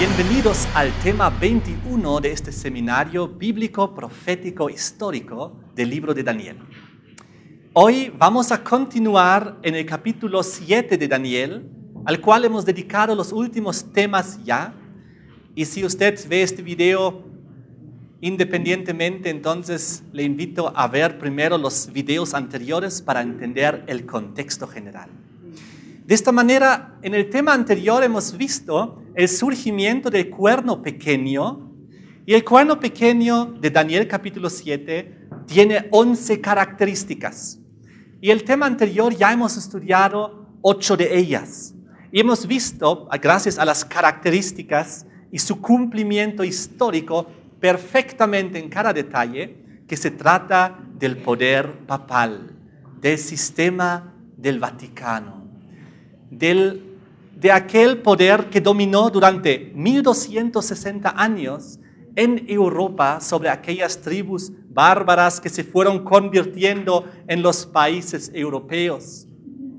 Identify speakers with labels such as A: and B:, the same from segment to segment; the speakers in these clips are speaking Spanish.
A: Bienvenidos al tema 21 de este seminario bíblico, profético, histórico del libro de Daniel. Hoy vamos a continuar en el capítulo 7 de Daniel, al cual hemos dedicado los últimos temas ya. Y si usted ve este video independientemente, entonces le invito a ver primero los videos anteriores para entender el contexto general. De esta manera, en el tema anterior hemos visto el surgimiento del cuerno pequeño, y el cuerno pequeño de Daniel capítulo 7 tiene 11 características. Y el tema anterior ya hemos estudiado 8 de ellas. Y hemos visto, gracias a las características y su cumplimiento histórico perfectamente en cada detalle, que se trata del poder papal, del sistema del Vaticano, de aquel poder que dominó durante 1260 años en Europa sobre aquellas tribus bárbaras que se fueron convirtiendo en los países europeos.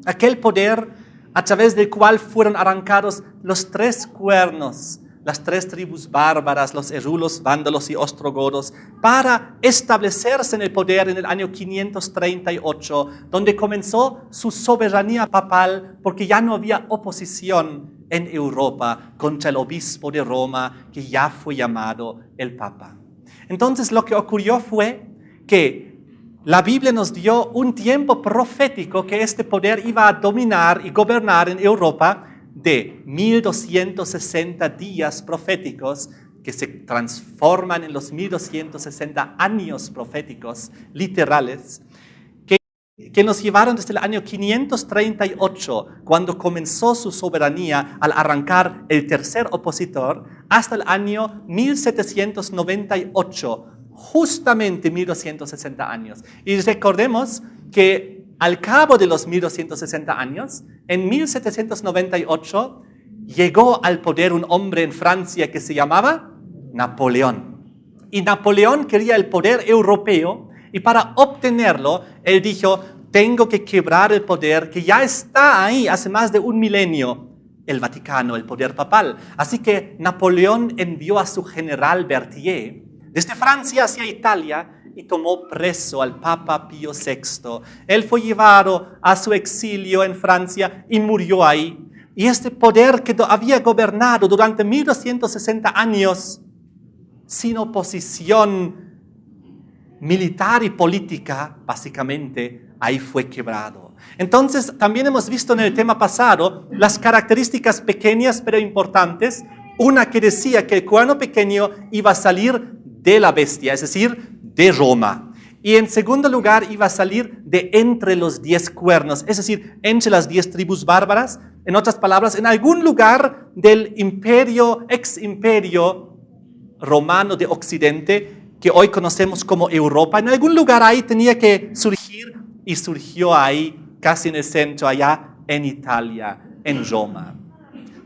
A: Aquel poder a través del cual fueron arrancados los 3 cuernos, las 3 tribus bárbaras, los erulos, vándalos y ostrogodos, para establecerse en el poder en el año 538, donde comenzó su soberanía papal, porque ya no había oposición en Europa contra el obispo de Roma, que ya fue llamado el Papa. Entonces lo que ocurrió fue que la Biblia nos dio un tiempo profético que este poder iba a dominar y gobernar en Europa de 1260 días proféticos que se transforman en los 1260 años proféticos literales que nos llevaron desde el año 538, cuando comenzó su soberanía al arrancar el tercer opositor, hasta el año 1798, justamente 1260 años. Y recordemos que al cabo de los 1260 años, en 1798, llegó al poder un hombre en Francia que se llamaba Napoleón. Y Napoleón quería el poder europeo, y para obtenerlo, él dijo: tengo que quebrar el poder que ya está ahí hace más de un milenio, el Vaticano, el poder papal. Así que Napoleón envió a su general Berthier desde Francia hacia Italia y tomó preso al Papa Pío VI. Él fue llevado a su exilio en Francia y murió ahí. Y este poder que había gobernado durante 1260 años sin oposición militar y política, básicamente, ahí fue quebrado. Entonces, también hemos visto en el tema pasado las características pequeñas pero importantes. Una que decía que el cuerno pequeño iba a salir de la bestia, es decir, de Roma. Y en segundo lugar iba a salir de entre los 10 cuernos, es decir, entre las 10 tribus bárbaras. En otras palabras, en algún lugar del imperio, ex imperio romano de Occidente, que hoy conocemos como Europa, en algún lugar ahí tenía que surgir, y surgió ahí, casi en el centro, allá en Italia, en Roma.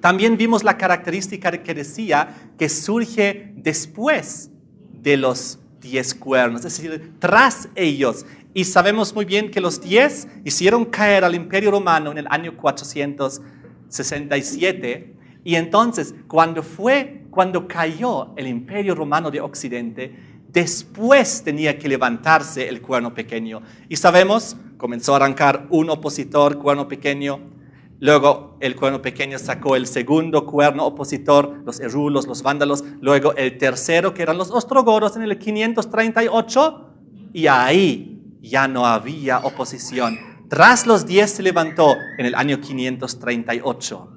A: También vimos la característica que decía que surge después de los 10 cuernos, es decir, tras ellos. Y sabemos muy bien que los 10 hicieron caer al Imperio Romano en el año 467. Y entonces, cuando cayó el Imperio Romano de Occidente, después tenía que levantarse el cuerno pequeño. Y sabemos, comenzó a arrancar un opositor, cuerno pequeño. Luego el cuerno pequeño sacó el segundo cuerno opositor, los erulos, los vándalos. Luego el tercero, que eran los ostrogodos, en el 538. Y ahí ya no había oposición. Tras los 10 se levantó en el año 538.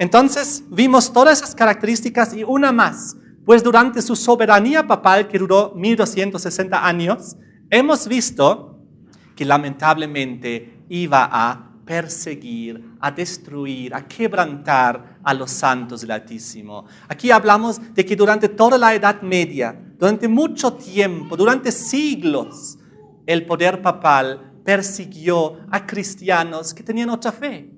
A: Entonces vimos todas esas características y una más. Pues durante su soberanía papal, que duró 1260 años, hemos visto que lamentablemente iba a perseguir, a destruir, a quebrantar a los santos del Altísimo. Aquí hablamos de que durante toda la Edad Media, durante mucho tiempo, durante siglos, el poder papal persiguió a cristianos que tenían otra fe,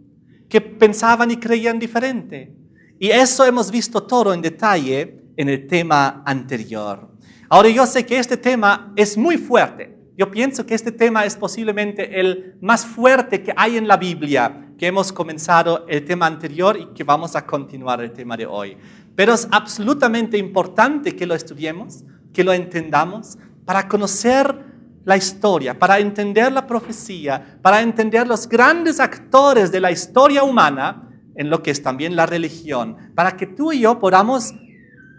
A: que pensaban y creían diferente. Y eso hemos visto todo en detalle en el tema anterior. Ahora yo sé que este tema es muy fuerte. Yo pienso que este tema es posiblemente el más fuerte que hay en la Biblia, que hemos comenzado el tema anterior y que vamos a continuar el tema de hoy. Pero es absolutamente importante que lo estudiemos, que lo entendamos, para conocer la historia, para entender la profecía, para entender los grandes actores de la historia humana, en lo que es también la religión, para que tú y yo podamos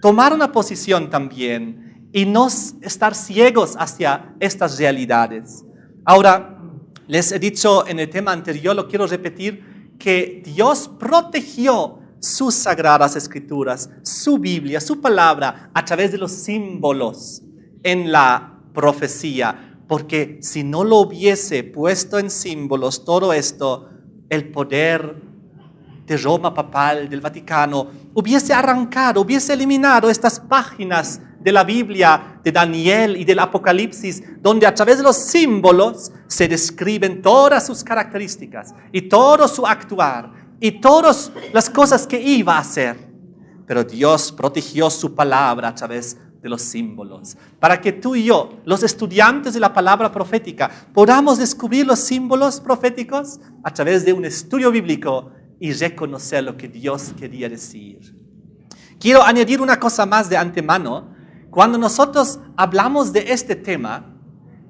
A: tomar una posición también y no estar ciegos hacia estas realidades. Ahora, les he dicho en el tema anterior, lo quiero repetir, que Dios protegió sus sagradas escrituras, su Biblia, su palabra, a través de los símbolos en la profecía. Porque si no lo hubiese puesto en símbolos todo esto, el poder de Roma papal, del Vaticano, hubiese arrancado, hubiese eliminado estas páginas de la Biblia, de Daniel y del Apocalipsis, donde a través de los símbolos se describen todas sus características y todo su actuar y todas las cosas que iba a hacer. Pero Dios protegió su palabra a través de los símbolos, para que tú y yo, los estudiantes de la palabra profética, podamos descubrir los símbolos proféticos a través de un estudio bíblico y reconocer lo que Dios quería decir. Quiero añadir una cosa más de antemano. Cuando nosotros hablamos de este tema,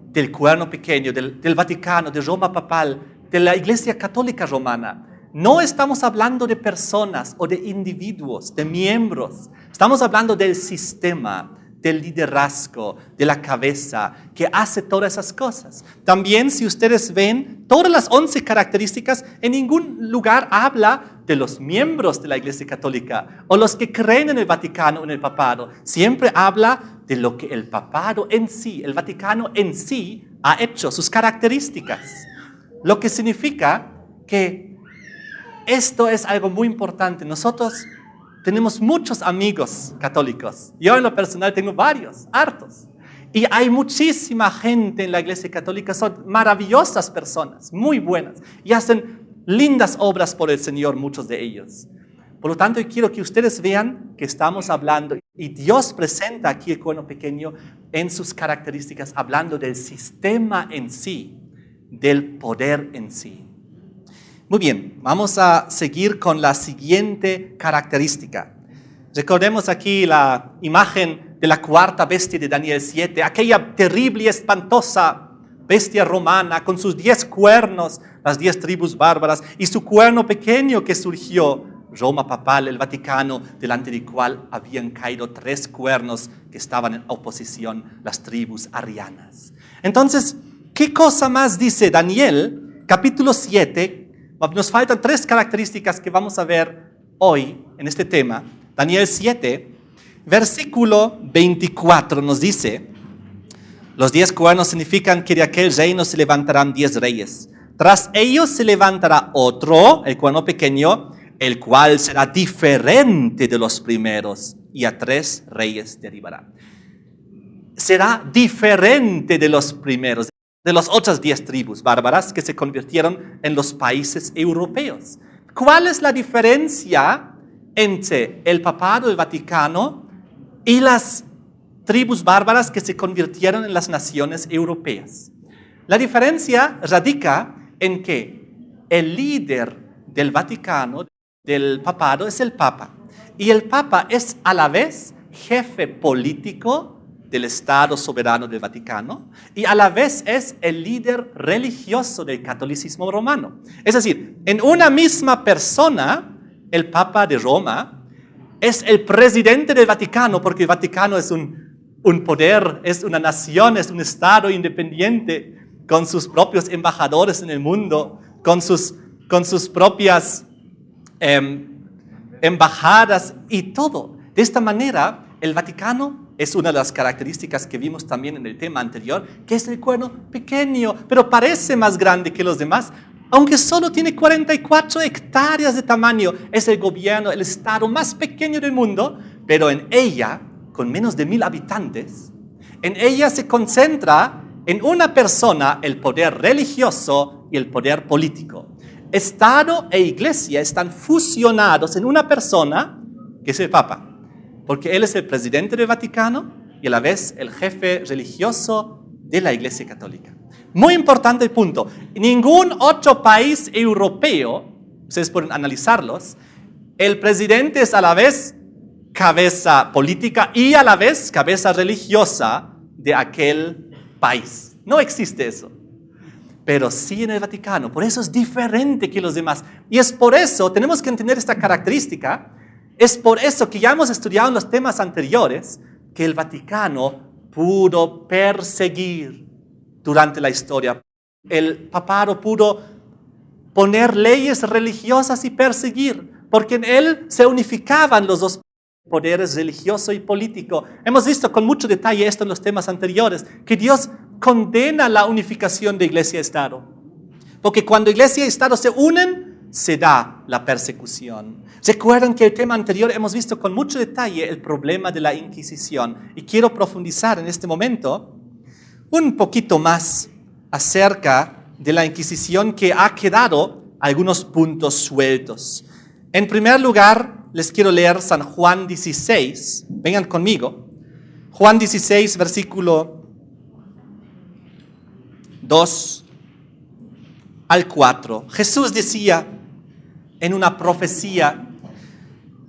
A: del cuerno pequeño, del Vaticano, de Roma papal, de la Iglesia Católica Romana, no estamos hablando de personas o de individuos, de miembros. Estamos hablando del sistema, del liderazgo, de la cabeza, que hace todas esas cosas. También, si ustedes ven, todas las 11 características, en ningún lugar habla de los miembros de la Iglesia Católica o los que creen en el Vaticano o en el papado. Siempre habla de lo que el papado en sí, el Vaticano en sí, ha hecho, sus características. Lo que significa que esto es algo muy importante. Nosotros tenemos muchos amigos católicos. Yo en lo personal tengo varios, hartos. Y hay muchísima gente en la Iglesia Católica, son maravillosas personas, muy buenas, y hacen lindas obras por el Señor, muchos de ellos. Por lo tanto, yo quiero que ustedes vean que estamos hablando, y Dios presenta aquí el cuerno pequeño en sus características, hablando del sistema en sí, del poder en sí. Muy bien, vamos a seguir con la siguiente característica. Recordemos aquí la imagen de la cuarta bestia de Daniel 7, aquella terrible y espantosa bestia romana con sus 10 cuernos, las 10 tribus bárbaras, y su cuerno pequeño que surgió, Roma papal, el Vaticano, delante del cual habían caído 3 cuernos que estaban en oposición, las tribus arianas. Entonces, ¿qué cosa más dice Daniel, capítulo 7? Nos faltan 3 características que vamos a ver hoy en este tema. Daniel 7, versículo 24 nos dice: los 10 cuernos significan que de aquel reino se levantarán 10 reyes. Tras ellos se levantará otro, el cuerno pequeño, el cual será diferente de los primeros, y a 3 reyes derribará. Será diferente de los primeros, de las otras 10 tribus bárbaras que se convirtieron en los países europeos. ¿Cuál es la diferencia entre el papado, el Vaticano, y las tribus bárbaras que se convirtieron en las naciones europeas? La diferencia radica en que el líder del Vaticano, del papado, es el Papa. Y el Papa es a la vez jefe político del Estado soberano del Vaticano y a la vez es el líder religioso del catolicismo romano. Es decir, en una misma persona, el Papa de Roma es el presidente del Vaticano, porque el Vaticano es un poder, es una nación, es un Estado independiente con sus propios embajadores en el mundo, con sus propias embajadas y todo. De esta manera, el Vaticano es una de las características que vimos también en el tema anterior, que es el cuerno pequeño, pero parece más grande que los demás, aunque solo tiene 44 hectáreas de tamaño. Es el gobierno, el estado más pequeño del mundo, pero en ella, con menos de 1000 habitantes, en ella se concentra en una persona el poder religioso y el poder político. Estado e iglesia están fusionados en una persona, que es el Papa, porque él es el presidente del Vaticano y a la vez el jefe religioso de la Iglesia Católica. Muy importante el punto. Ningún otro país europeo ustedes pueden analizarlos, el presidente es a la vez cabeza política y a la vez cabeza religiosa de aquel país. No existe eso. Pero sí en el Vaticano. Por eso es diferente que los demás. Y es por eso, tenemos que entender esta característica, es por eso que ya hemos estudiado en los temas anteriores que el Vaticano pudo perseguir durante la historia. El papado pudo poner leyes religiosas y perseguir, porque en él se unificaban los dos poderes, religioso y político. Hemos visto con mucho detalle esto en los temas anteriores, que Dios condena la unificación de iglesia y Estado. Porque cuando iglesia y Estado se unen, se da la persecución. Recuerden que el tema anterior hemos visto con mucho detalle el problema de la Inquisición. Y quiero profundizar en este momento un poquito más acerca de la Inquisición, que ha quedado algunos puntos sueltos. En primer lugar, les quiero leer San Juan 16. Vengan conmigo. Juan 16, versículo 2 al 4. Jesús decía en una profecía: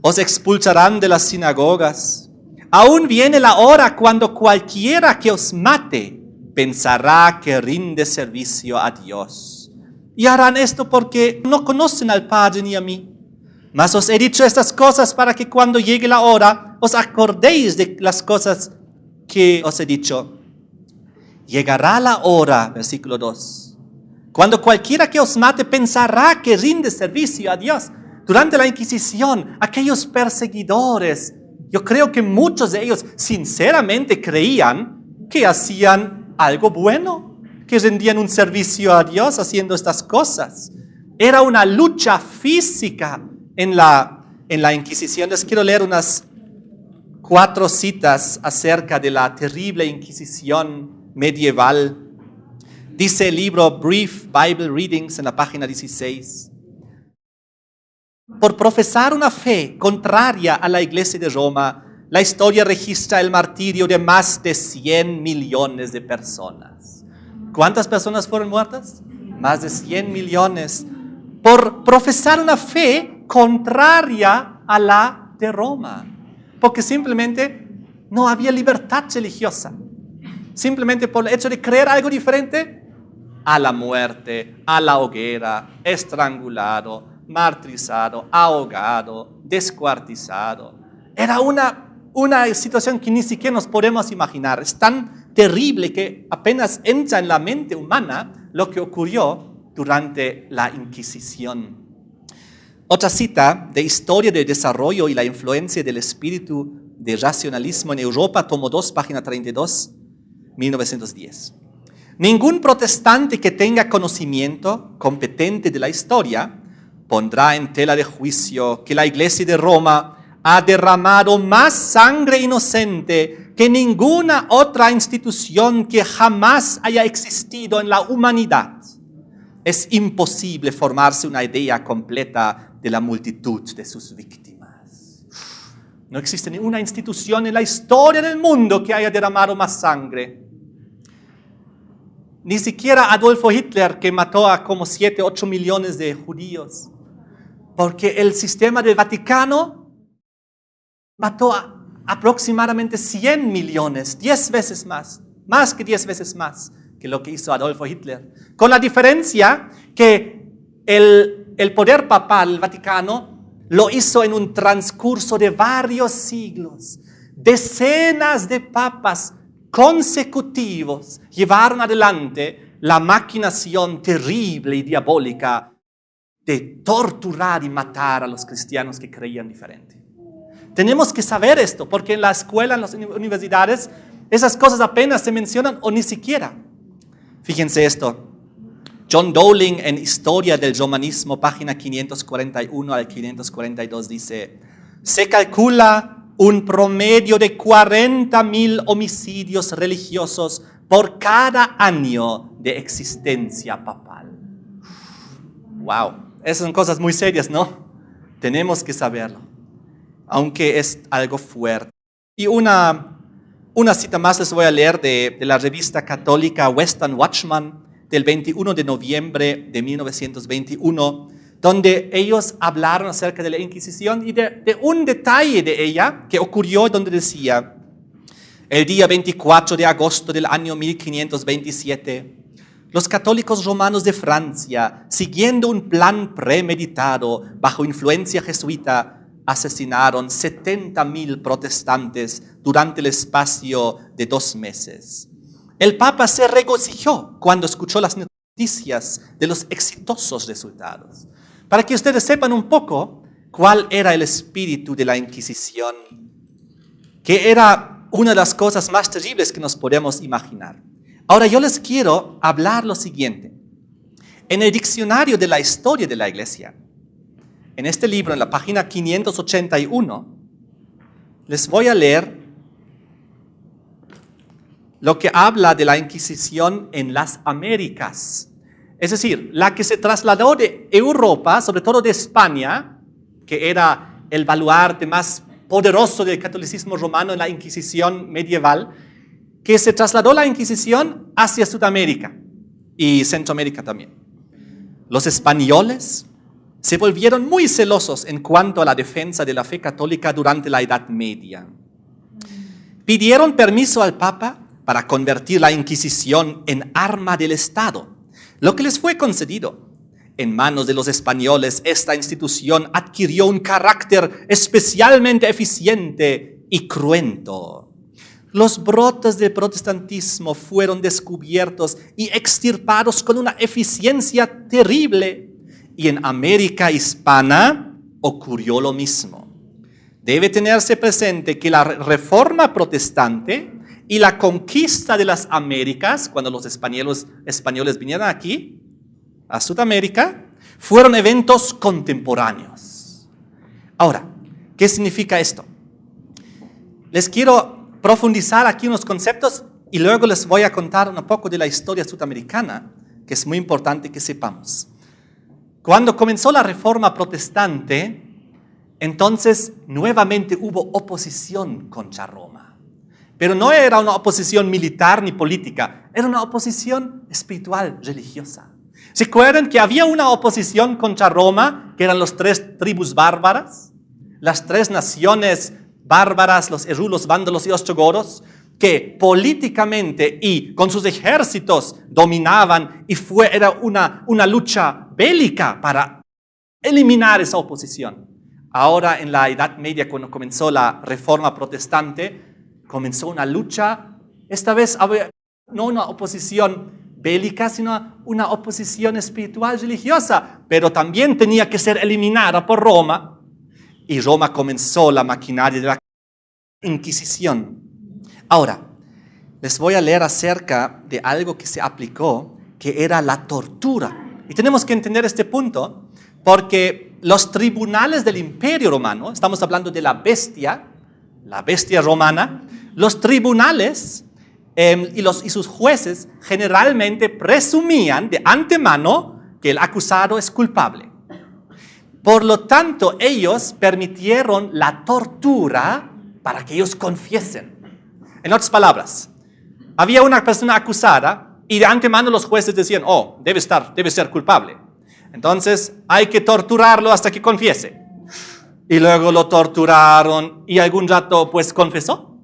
A: os expulsarán de las sinagogas. Aún viene la hora cuando cualquiera que os mate pensará que rinde servicio a Dios. Y harán esto porque no conocen al Padre ni a mí. Mas os he dicho estas cosas para que cuando llegue la hora os acordéis de las cosas que os he dicho. Llegará la hora, versículo 2, cuando cualquiera que os mate pensará que rinde servicio a Dios. Durante la Inquisición, aquellos perseguidores, yo creo que muchos de ellos sinceramente creían que hacían algo bueno, que rendían un servicio a Dios haciendo estas cosas. Era una lucha física en la Inquisición. Les quiero leer unas 4 citas acerca de la terrible Inquisición medieval. Dice el libro Brief Bible Readings en la página 16. Por profesar una fe contraria a la Iglesia de Roma, la historia registra el martirio de más de 100 millones de personas. ¿Cuántas personas fueron muertas? Más de 100 millones. Por profesar una fe contraria a la de Roma. Porque simplemente no había libertad religiosa. Simplemente por el hecho de creer algo diferente, a la muerte, a la hoguera, estrangulado, martirizado, ahogado, descuartizado. Era una situación que ni siquiera nos podemos imaginar. Es tan terrible que apenas entra en la mente humana lo que ocurrió durante la Inquisición. Otra cita de Historia del Desarrollo y la influencia del espíritu de racionalismo en Europa, tomo 2, página 32, 1910. Ningún protestante que tenga conocimiento competente de la historia pondrá en tela de juicio que la Iglesia de Roma ha derramado más sangre inocente que ninguna otra institución que jamás haya existido en la humanidad. Es imposible formarse una idea completa de la multitud de sus víctimas. No existe ninguna institución en la historia del mundo que haya derramado más sangre. Ni siquiera Adolfo Hitler, que mató a como 7, 8 millones de judíos. Porque el sistema del Vaticano mató a aproximadamente 100 millones, 10 veces más que 10 veces más que lo que hizo Adolfo Hitler. Con la diferencia que el poder papal, el Vaticano, lo hizo en un transcurso de varios siglos. Decenas de papas consecutivos llevaron adelante la maquinación terrible y diabólica de torturar y matar a los cristianos que creían diferente. Tenemos que saber esto, porque en la escuela, en las universidades, esas cosas apenas se mencionan o ni siquiera. Fíjense esto. John Dowling en Historia del Romanismo, página 541 al 542, dice: se calcula un promedio de 40,000 homicidios religiosos por cada año de existencia papal. Wow, esas son cosas muy serias, ¿no? Tenemos que saberlo, aunque es algo fuerte. Y una cita más les voy a leer de la revista católica Western Watchman del 21 de noviembre de 1921. donde ellos hablaron acerca de la Inquisición y de un detalle de ella que ocurrió donde decía: el día 24 de agosto del año 1527, los católicos romanos de Francia, siguiendo un plan premeditado bajo influencia jesuita, asesinaron 70.000 protestantes durante el espacio de 2 meses. El Papa se regocijó cuando escuchó las noticias de los exitosos resultados. Para que ustedes sepan un poco cuál era el espíritu de la Inquisición, que era una de las cosas más terribles que nos podemos imaginar. Ahora yo les quiero hablar lo siguiente. En el diccionario de la historia de la Iglesia, en este libro, en la página 581, les voy a leer lo que habla de la Inquisición en las Américas. Es decir, la que se trasladó de Europa, sobre todo de España, que era el baluarte más poderoso del catolicismo romano en la Inquisición medieval, que se trasladó la Inquisición hacia Sudamérica y Centroamérica también. Los españoles se volvieron muy celosos en cuanto a la defensa de la fe católica durante la Edad Media. Pidieron permiso al Papa para convertir la Inquisición en arma del Estado, lo que les fue concedido. En manos de los españoles, esta institución adquirió un carácter especialmente eficiente y cruento. Los brotes del protestantismo fueron descubiertos y extirpados con una eficiencia terrible. Y en América hispana ocurrió lo mismo. Debe tenerse presente que la reforma protestante y la conquista de las Américas, cuando los españoles vinieron aquí, a Sudamérica, fueron eventos contemporáneos. Ahora, ¿qué significa esto? Les quiero profundizar aquí unos conceptos y luego les voy a contar un poco de la historia sudamericana, que es muy importante que sepamos. Cuando comenzó la reforma protestante, entonces nuevamente hubo oposición contra Roma. Pero no era una oposición militar ni política, era una oposición espiritual, religiosa. ¿Se acuerdan que había una oposición contra Roma, que eran las 3 tribus bárbaras? Las 3 naciones bárbaras, los erulos, vándalos y ostrogodos, que políticamente y con sus ejércitos dominaban y era una lucha bélica para eliminar esa oposición. Ahora en la Edad Media, cuando comenzó la Reforma Protestante, comenzó una lucha, esta vez había no una oposición bélica, sino una oposición espiritual religiosa, pero también tenía que ser eliminada por Roma, y Roma comenzó la maquinaria de la Inquisición. Ahora, les voy a leer acerca de algo que se aplicó, que era la tortura. Y tenemos que entender este punto, porque los tribunales del Imperio Romano, estamos hablando de la bestia romana, los tribunales y sus jueces generalmente presumían de antemano que el acusado es culpable. Por lo tanto, ellos permitieron la tortura para que ellos confiesen. En otras palabras, había una persona acusada y de antemano los jueces decían, debe ser culpable. Entonces hay que torturarlo hasta que confiese. Y luego lo torturaron y algún rato pues confesó.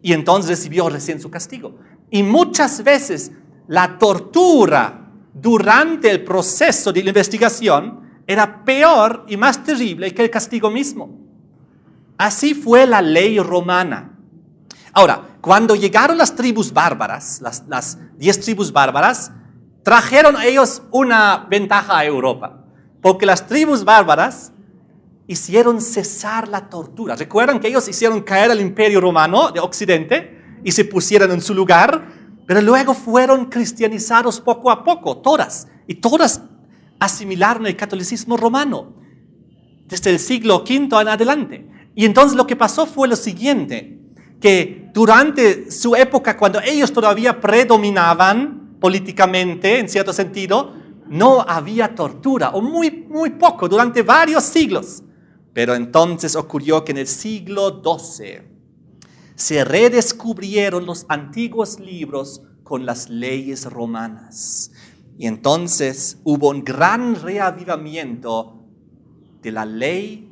A: Y entonces recibió recién su castigo. Y muchas veces la tortura durante el proceso de la investigación era peor y más terrible que el castigo mismo. Así fue la ley romana. Ahora, cuando llegaron las tribus bárbaras, las 10 tribus bárbaras, trajeron ellos una ventaja a Europa. Porque las tribus bárbaras hicieron cesar la tortura. ¿Recuerdan que ellos hicieron caer al Imperio Romano de Occidente y se pusieron en su lugar? Pero luego fueron cristianizados poco a poco, todas. Y todas asimilaron el catolicismo romano desde el siglo V en adelante. Y entonces lo que pasó fue lo siguiente, que durante su época, cuando ellos todavía predominaban políticamente, en cierto sentido, no había tortura, o muy poco, durante varios siglos. Pero entonces ocurrió que en el siglo XII se redescubrieron los antiguos libros con las leyes romanas. Y entonces hubo un gran reavivamiento de la ley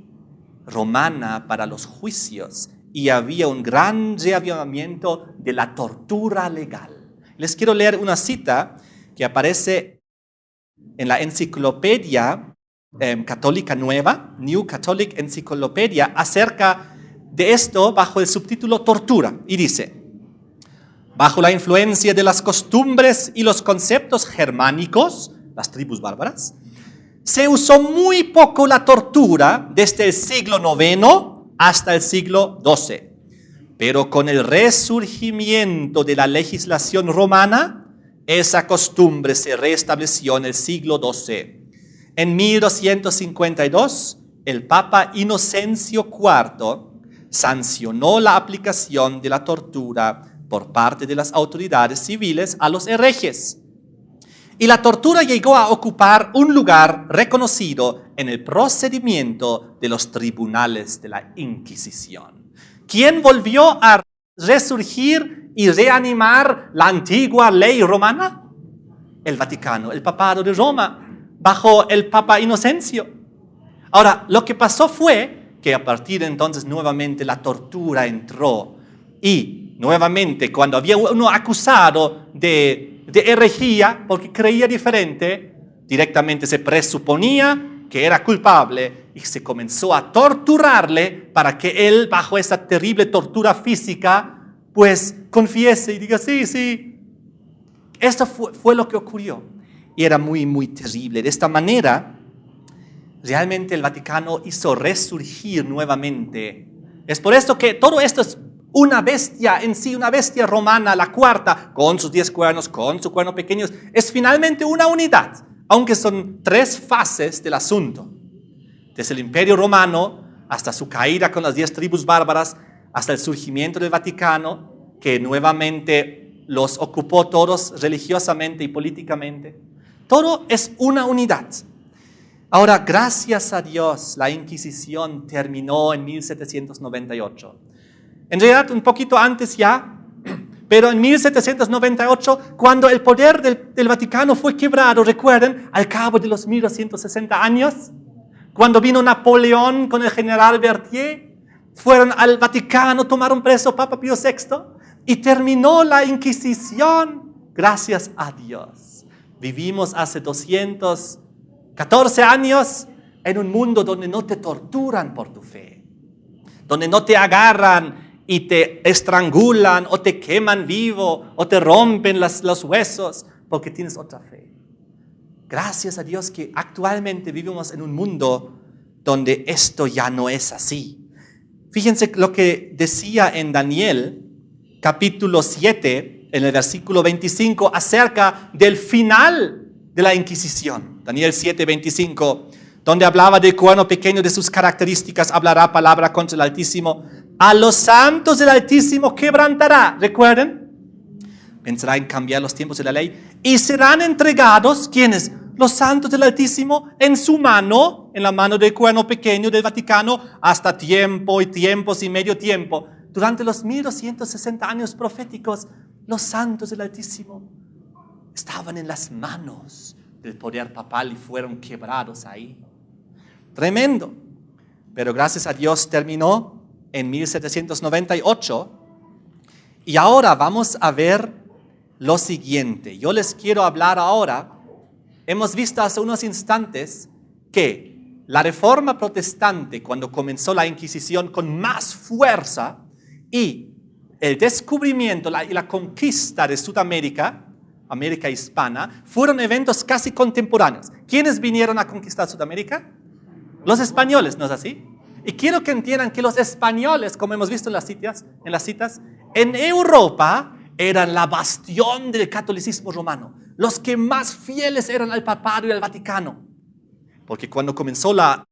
A: romana para los juicios y había un gran reavivamiento de la tortura legal. Les quiero leer una cita que aparece en la enciclopedia católica nueva, New Catholic Encyclopedia, acerca de esto bajo el subtítulo Tortura. Y dice: bajo la influencia de las costumbres y los conceptos germánicos, las tribus bárbaras, se usó muy poco la tortura desde el siglo IX hasta el siglo XII. Pero con el resurgimiento de la legislación romana, esa costumbre se restableció en el siglo XII. En 1252, el Papa Inocencio IV sancionó la aplicación de la tortura por parte de las autoridades civiles a los herejes. Y la tortura llegó a ocupar un lugar reconocido en el procedimiento de los tribunales de la Inquisición. ¿Quién volvió a resurgir y reanimar la antigua ley romana? El Vaticano, el Papado de Roma, bajo el Papa Inocencio. Ahora, lo que pasó fue que a partir de entonces nuevamente la tortura entró y nuevamente cuando había uno acusado de herejía porque creía diferente, directamente se presuponía que era culpable y se comenzó a torturarle para que él, bajo esa terrible tortura física, pues confiese y diga, sí. Esto fue lo que ocurrió. Y era muy, muy terrible. De esta manera, realmente el Vaticano hizo resurgir nuevamente. Es por esto que todo esto es una bestia en sí, una bestia romana, la cuarta, con sus 10 cuernos, con su cuerno pequeño, es finalmente una unidad, aunque son 3 fases del asunto. Desde el Imperio Romano hasta su caída con las 10 tribus bárbaras, hasta el surgimiento del Vaticano, que nuevamente los ocupó todos religiosamente y políticamente. Todo es una unidad. Ahora, gracias a Dios, la Inquisición terminó en 1798. En realidad, un poquito antes ya, pero en 1798, cuando el poder del Vaticano fue quebrado, recuerden, al cabo de los 1260 años, cuando vino Napoleón con el general Berthier, fueron al Vaticano, tomaron preso Papa Pío VI y terminó la Inquisición. Gracias a Dios. Vivimos hace 214 años en un mundo donde no te torturan por tu fe, donde no te agarran y te estrangulan o te queman vivo o te rompen los huesos porque tienes otra fe. Gracias a Dios que actualmente vivimos en un mundo donde esto ya no es así. Fíjense lo que decía en Daniel, capítulo 7, en el versículo 25, acerca del final de la Inquisición. Daniel 7, 25, donde hablaba del cuerno pequeño, de sus características, hablará palabra contra el Altísimo. A los santos del Altísimo quebrantará, ¿recuerden? Pensará en cambiar los tiempos de la ley. Y serán entregados, ¿quiénes? Los santos del Altísimo en su mano, en la mano del cuerno pequeño del Vaticano, hasta tiempo y tiempos y medio tiempo. Durante los 1260 años proféticos, los santos del Altísimo estaban en las manos del poder papal y fueron quebrados ahí. Tremendo. Pero gracias a Dios terminó en 1798. Y ahora vamos a ver lo siguiente. Yo les quiero hablar ahora. Hemos visto hace unos instantes que la Reforma Protestante, cuando comenzó la Inquisición con más fuerza, y el descubrimiento y la conquista de Sudamérica, América hispana, fueron eventos casi contemporáneos. ¿Quiénes vinieron a conquistar Sudamérica? Los españoles, ¿no es así? Y quiero que entiendan que los españoles, como hemos visto en las citas, en Europa eran la bastión del catolicismo romano. Los que más fieles eran al papado y al Vaticano. Porque cuando comenzó la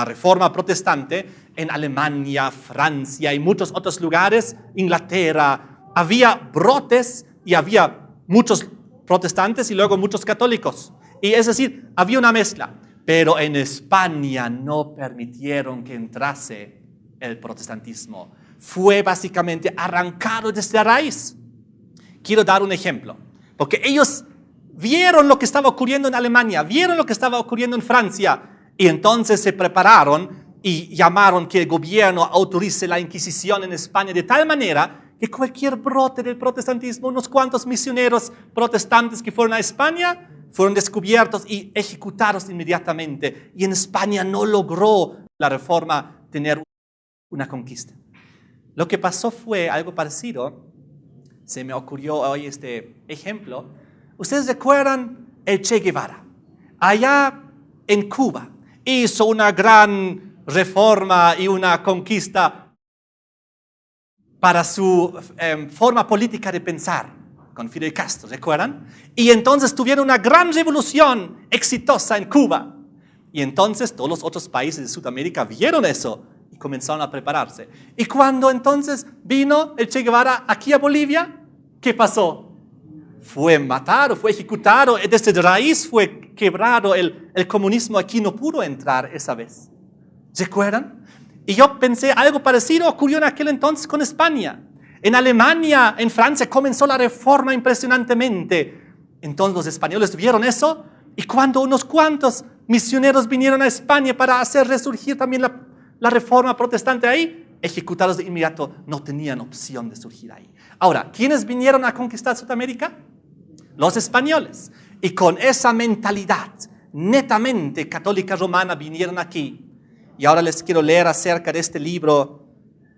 A: Reforma Protestante, en Alemania, Francia y muchos otros lugares, Inglaterra, había brotes y había muchos protestantes y luego muchos católicos. Y es decir, había una mezcla. Pero en España no permitieron que entrase el protestantismo. Fue básicamente arrancado desde la raíz. Quiero dar un ejemplo. Porque ellos vieron lo que estaba ocurriendo en Alemania, vieron lo que estaba ocurriendo en Francia, y entonces se prepararon y llamaron que el gobierno autorice la Inquisición en España de tal manera que cualquier brote del protestantismo, unos cuantos misioneros protestantes que fueron a España, fueron descubiertos y ejecutados inmediatamente. Y en España no logró la reforma tener una conquista. Lo que pasó fue algo parecido. Se me ocurrió hoy este ejemplo. ¿Ustedes recuerdan el Che Guevara? Allá en Cuba hizo una gran reforma y una conquista para su forma política de pensar con Fidel Castro, ¿recuerdan? Y entonces tuvieron una gran revolución exitosa en Cuba. Y entonces todos los otros países de Sudamérica vieron eso y comenzaron a prepararse. Y cuando entonces vino el Che Guevara aquí a Bolivia, ¿qué pasó? Fue matado, fue ejecutado, desde raíz fue quebrado. El comunismo aquí no pudo entrar esa vez. ¿Recuerdan? Y yo pensé, algo parecido ocurrió en aquel entonces con España. En Alemania, en Francia, comenzó la reforma impresionantemente. Entonces los españoles vieron eso, y cuando unos cuantos misioneros vinieron a España para hacer resurgir también la reforma protestante ahí, ejecutados de inmediato, no tenían opción de surgir ahí. Ahora, ¿quiénes vinieron a conquistar Sudamérica? Los españoles. Y con esa mentalidad netamente católica romana vinieron aquí. Y ahora les quiero leer acerca de este libro,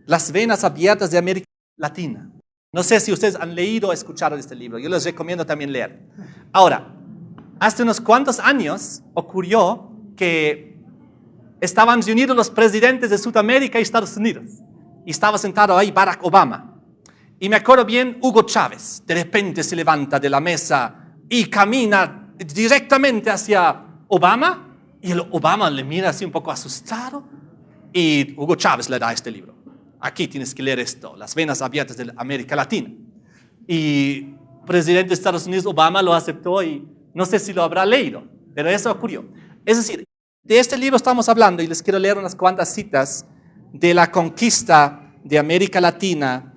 A: Las venas abiertas de América Latina. No sé si ustedes han leído o escuchado este libro. Yo les recomiendo también leer. Ahora, hace unos cuantos años ocurrió que estaban reunidos los presidentes de Sudamérica y Estados Unidos. Y estaba sentado ahí Barack Obama. Y me acuerdo bien, Hugo Chávez de repente se levanta de la mesa y camina directamente hacia Obama. Y el Obama le mira así un poco asustado. Y Hugo Chávez le da este libro. Aquí tienes que leer esto, Las venas abiertas de América Latina. Y el presidente de Estados Unidos, Obama, lo aceptó y no sé si lo habrá leído, pero eso ocurrió. Es decir, de este libro estamos hablando y les quiero leer unas cuantas citas de la conquista de América Latina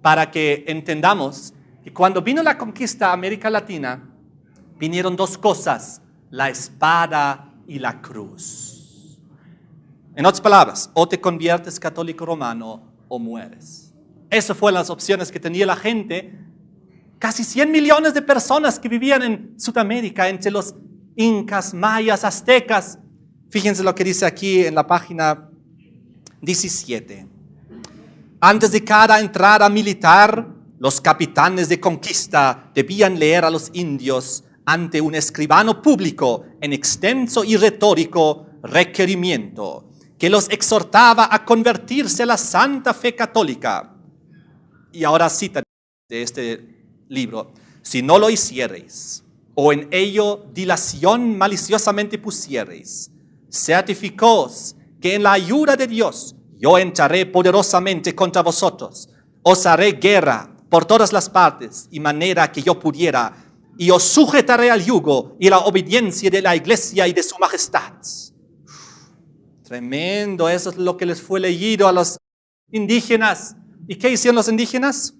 A: para que entendamos que cuando vino la conquista a América Latina, vinieron dos cosas, la espada y la cruz. En otras palabras, o te conviertes católico romano o mueres. Esas fueron las opciones que tenía la gente. Casi 100 millones de personas que vivían en Sudamérica, entre los incas, mayas, aztecas. Fíjense lo que dice aquí en la página 17. Antes de cada entrada militar, los capitanes de conquista debían leer a los indios ante un escribano público en extenso y retórico requerimiento que los exhortaba a convertirse a la santa fe católica. Y ahora cita de este libro: si no lo hiciereis, o en ello dilación maliciosamente pusiereis, certificóos que en la ayuda de Dios yo entraré poderosamente contra vosotros, os haré guerra por todas las partes y manera que yo pudiera, y os sujetaré al yugo y la obediencia de la iglesia y de su majestad. Tremendo, eso es lo que les fue leído a los indígenas. ¿Y qué hicieron los indígenas?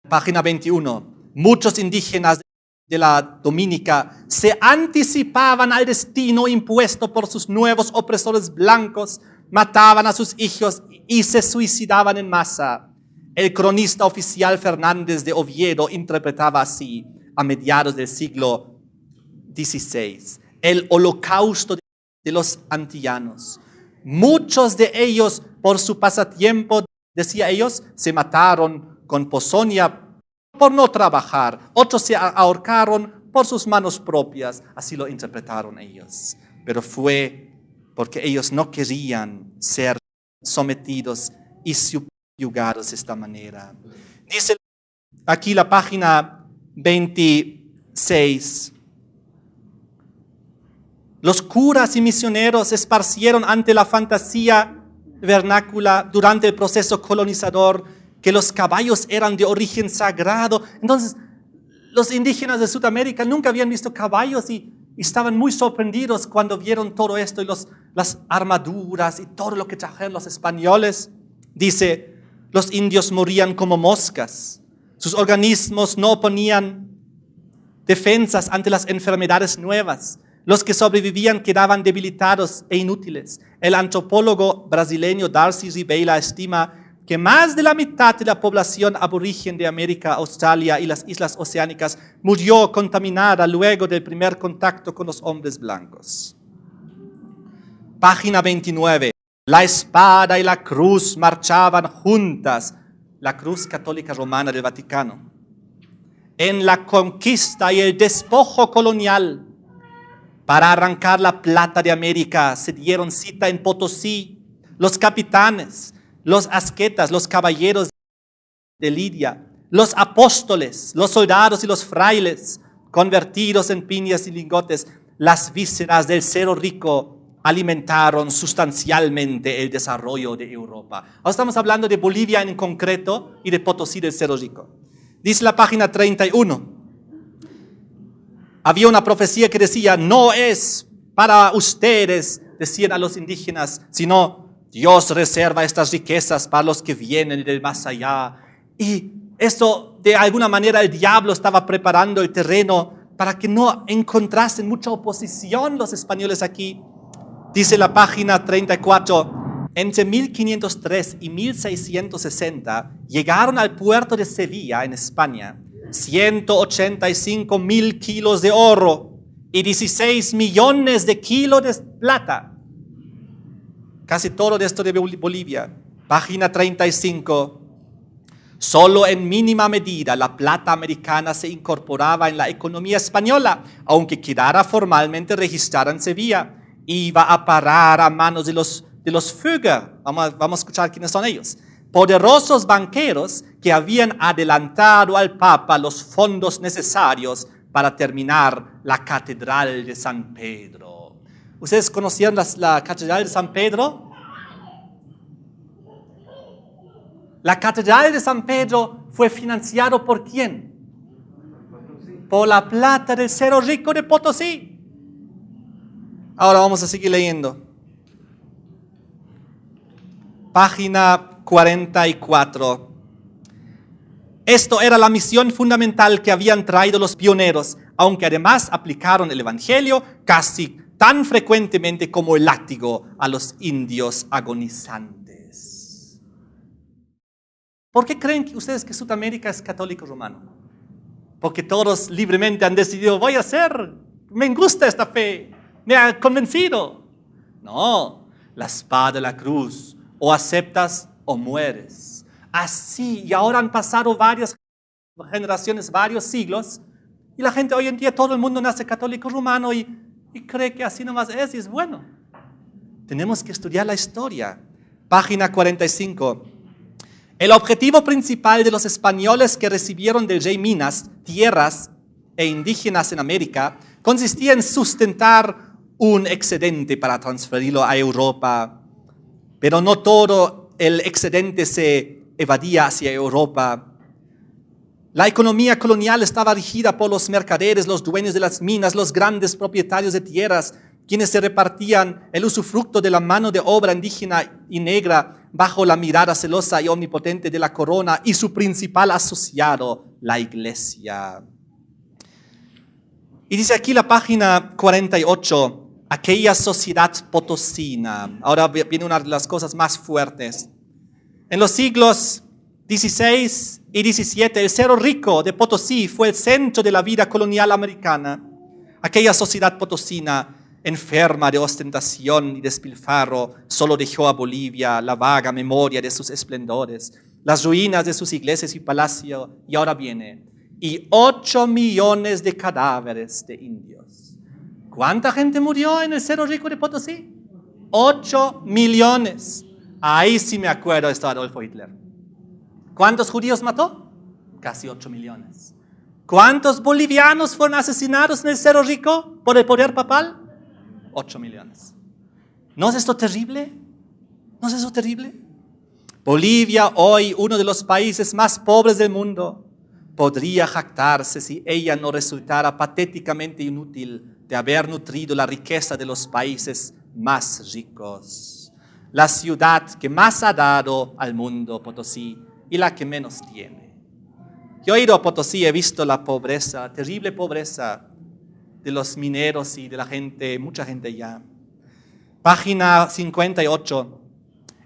A: Página 21. Muchos indígenas de la Dominica se anticipaban al destino impuesto por sus nuevos opresores blancos, mataban a sus hijos y se suicidaban en masa. El cronista oficial Fernández de Oviedo interpretaba así, a mediados del siglo XVI, el holocausto de los antillanos. Muchos de ellos, por su pasatiempo, decía ellos, se mataron con ponzoña por no trabajar. Otros se ahorcaron por sus manos propias. Así lo interpretaron ellos. Pero fue porque ellos no querían ser sometidos y subyugados de esta manera. Dice aquí la página 26. Los curas y misioneros esparcieron ante la fantasía vernácula durante el proceso colonizador que los caballos eran de origen sagrado. Entonces, los indígenas de Sudamérica nunca habían visto caballos y estaban muy sorprendidos cuando vieron todo esto y las armaduras y todo lo que trajeron los españoles. Dice, los indios morían como moscas. Sus organismos no oponían defensas ante las enfermedades nuevas. Los que sobrevivían quedaban debilitados e inútiles. El antropólogo brasileño Darcy Ribeira estima que más de la mitad de la población aborigen de América, Australia y las islas oceánicas murió contaminada luego del primer contacto con los hombres blancos. Página 29. La espada y la cruz marchaban juntas, la cruz católica romana del Vaticano. En la conquista y el despojo colonial, para arrancar la plata de América, se dieron cita en Potosí los capitanes, los ascetas, los caballeros de Lidia, los apóstoles, los soldados y los frailes, convertidos en piñas y lingotes. Las vísceras del Cerro Rico alimentaron sustancialmente el desarrollo de Europa. Ahora estamos hablando de Bolivia en concreto y de Potosí del Cerro Rico. Dice la página 31. Había una profecía que decía, no es para ustedes, decían a los indígenas, sino Dios reserva estas riquezas para los que vienen del más allá. Y esto, de alguna manera, el diablo estaba preparando el terreno para que no encontrasen mucha oposición los españoles aquí. Dice la página 34, entre 1503 y 1660 llegaron al puerto de Sevilla, en España, 185,000 kilos de oro y 16 millones de kilos de plata. Casi todo esto de Bolivia. Página 35. Solo en mínima medida la plata americana se incorporaba en la economía española, aunque quedara formalmente registrada en Sevilla. Iba a parar a manos de los Fugger. Vamos a escuchar quiénes son ellos. Poderosos banqueros que habían adelantado al Papa los fondos necesarios para terminar la Catedral de San Pedro. ¿Ustedes conocían la Catedral de San Pedro? La Catedral de San Pedro fue financiada ¿por quién? Por la plata del Cerro Rico de Potosí. Ahora vamos a seguir leyendo. Página 44. Esto era la misión fundamental que habían traído los pioneros, aunque además aplicaron el Evangelio casi tan frecuentemente como el látigo a los indios agonizantes. ¿Por qué creen ustedes que Sudamérica es católico romano? Porque todos libremente han decidido, voy a ser, me gusta esta fe, me ha convencido. No, la espada, la cruz, o aceptas o mueres. Así, y ahora han pasado varias generaciones, varios siglos, y la gente hoy en día, todo el mundo nace católico romano y cree que así nomás es y es bueno. Tenemos que estudiar la historia. Página 45. El objetivo principal de los españoles que recibieron del rey Minas tierras e indígenas en América consistía en sustentar un excedente para transferirlo a Europa. Pero no todo el excedente se evadía hacia Europa. La economía colonial estaba regida por los mercaderes, los dueños de las minas, los grandes propietarios de tierras, quienes se repartían el usufructo de la mano de obra indígena y negra bajo la mirada celosa y omnipotente de la corona y su principal asociado, la iglesia. Y dice aquí la página 48, aquella sociedad potosina. Ahora viene una de las cosas más fuertes. En los siglos XVI y XVII, el Cerro Rico de Potosí fue el centro de la vida colonial americana. Aquella sociedad potosina, enferma de ostentación y despilfarro, solo dejó a Bolivia la vaga memoria de sus esplendores, las ruinas de sus iglesias y palacios, y ahora viene, y 8 millones de cadáveres de indios. ¿Cuánta gente murió en el Cerro Rico de Potosí? 8 millones. Ahí sí me acuerdo de Adolfo Hitler. ¿Cuántos judíos mató? Casi 8 millones. ¿Cuántos bolivianos fueron asesinados en el Cerro Rico por el poder papal? 8 millones. ¿No es esto terrible? ¿No es eso terrible? Bolivia, hoy uno de los países más pobres del mundo, podría jactarse si ella no resultara patéticamente inútil de haber nutrido la riqueza de los países más ricos. La ciudad que más ha dado al mundo, Potosí, y la que menos tiene. Yo he ido a Potosí, he visto la pobreza, terrible pobreza de los mineros y de la gente, mucha gente allá. Página 58.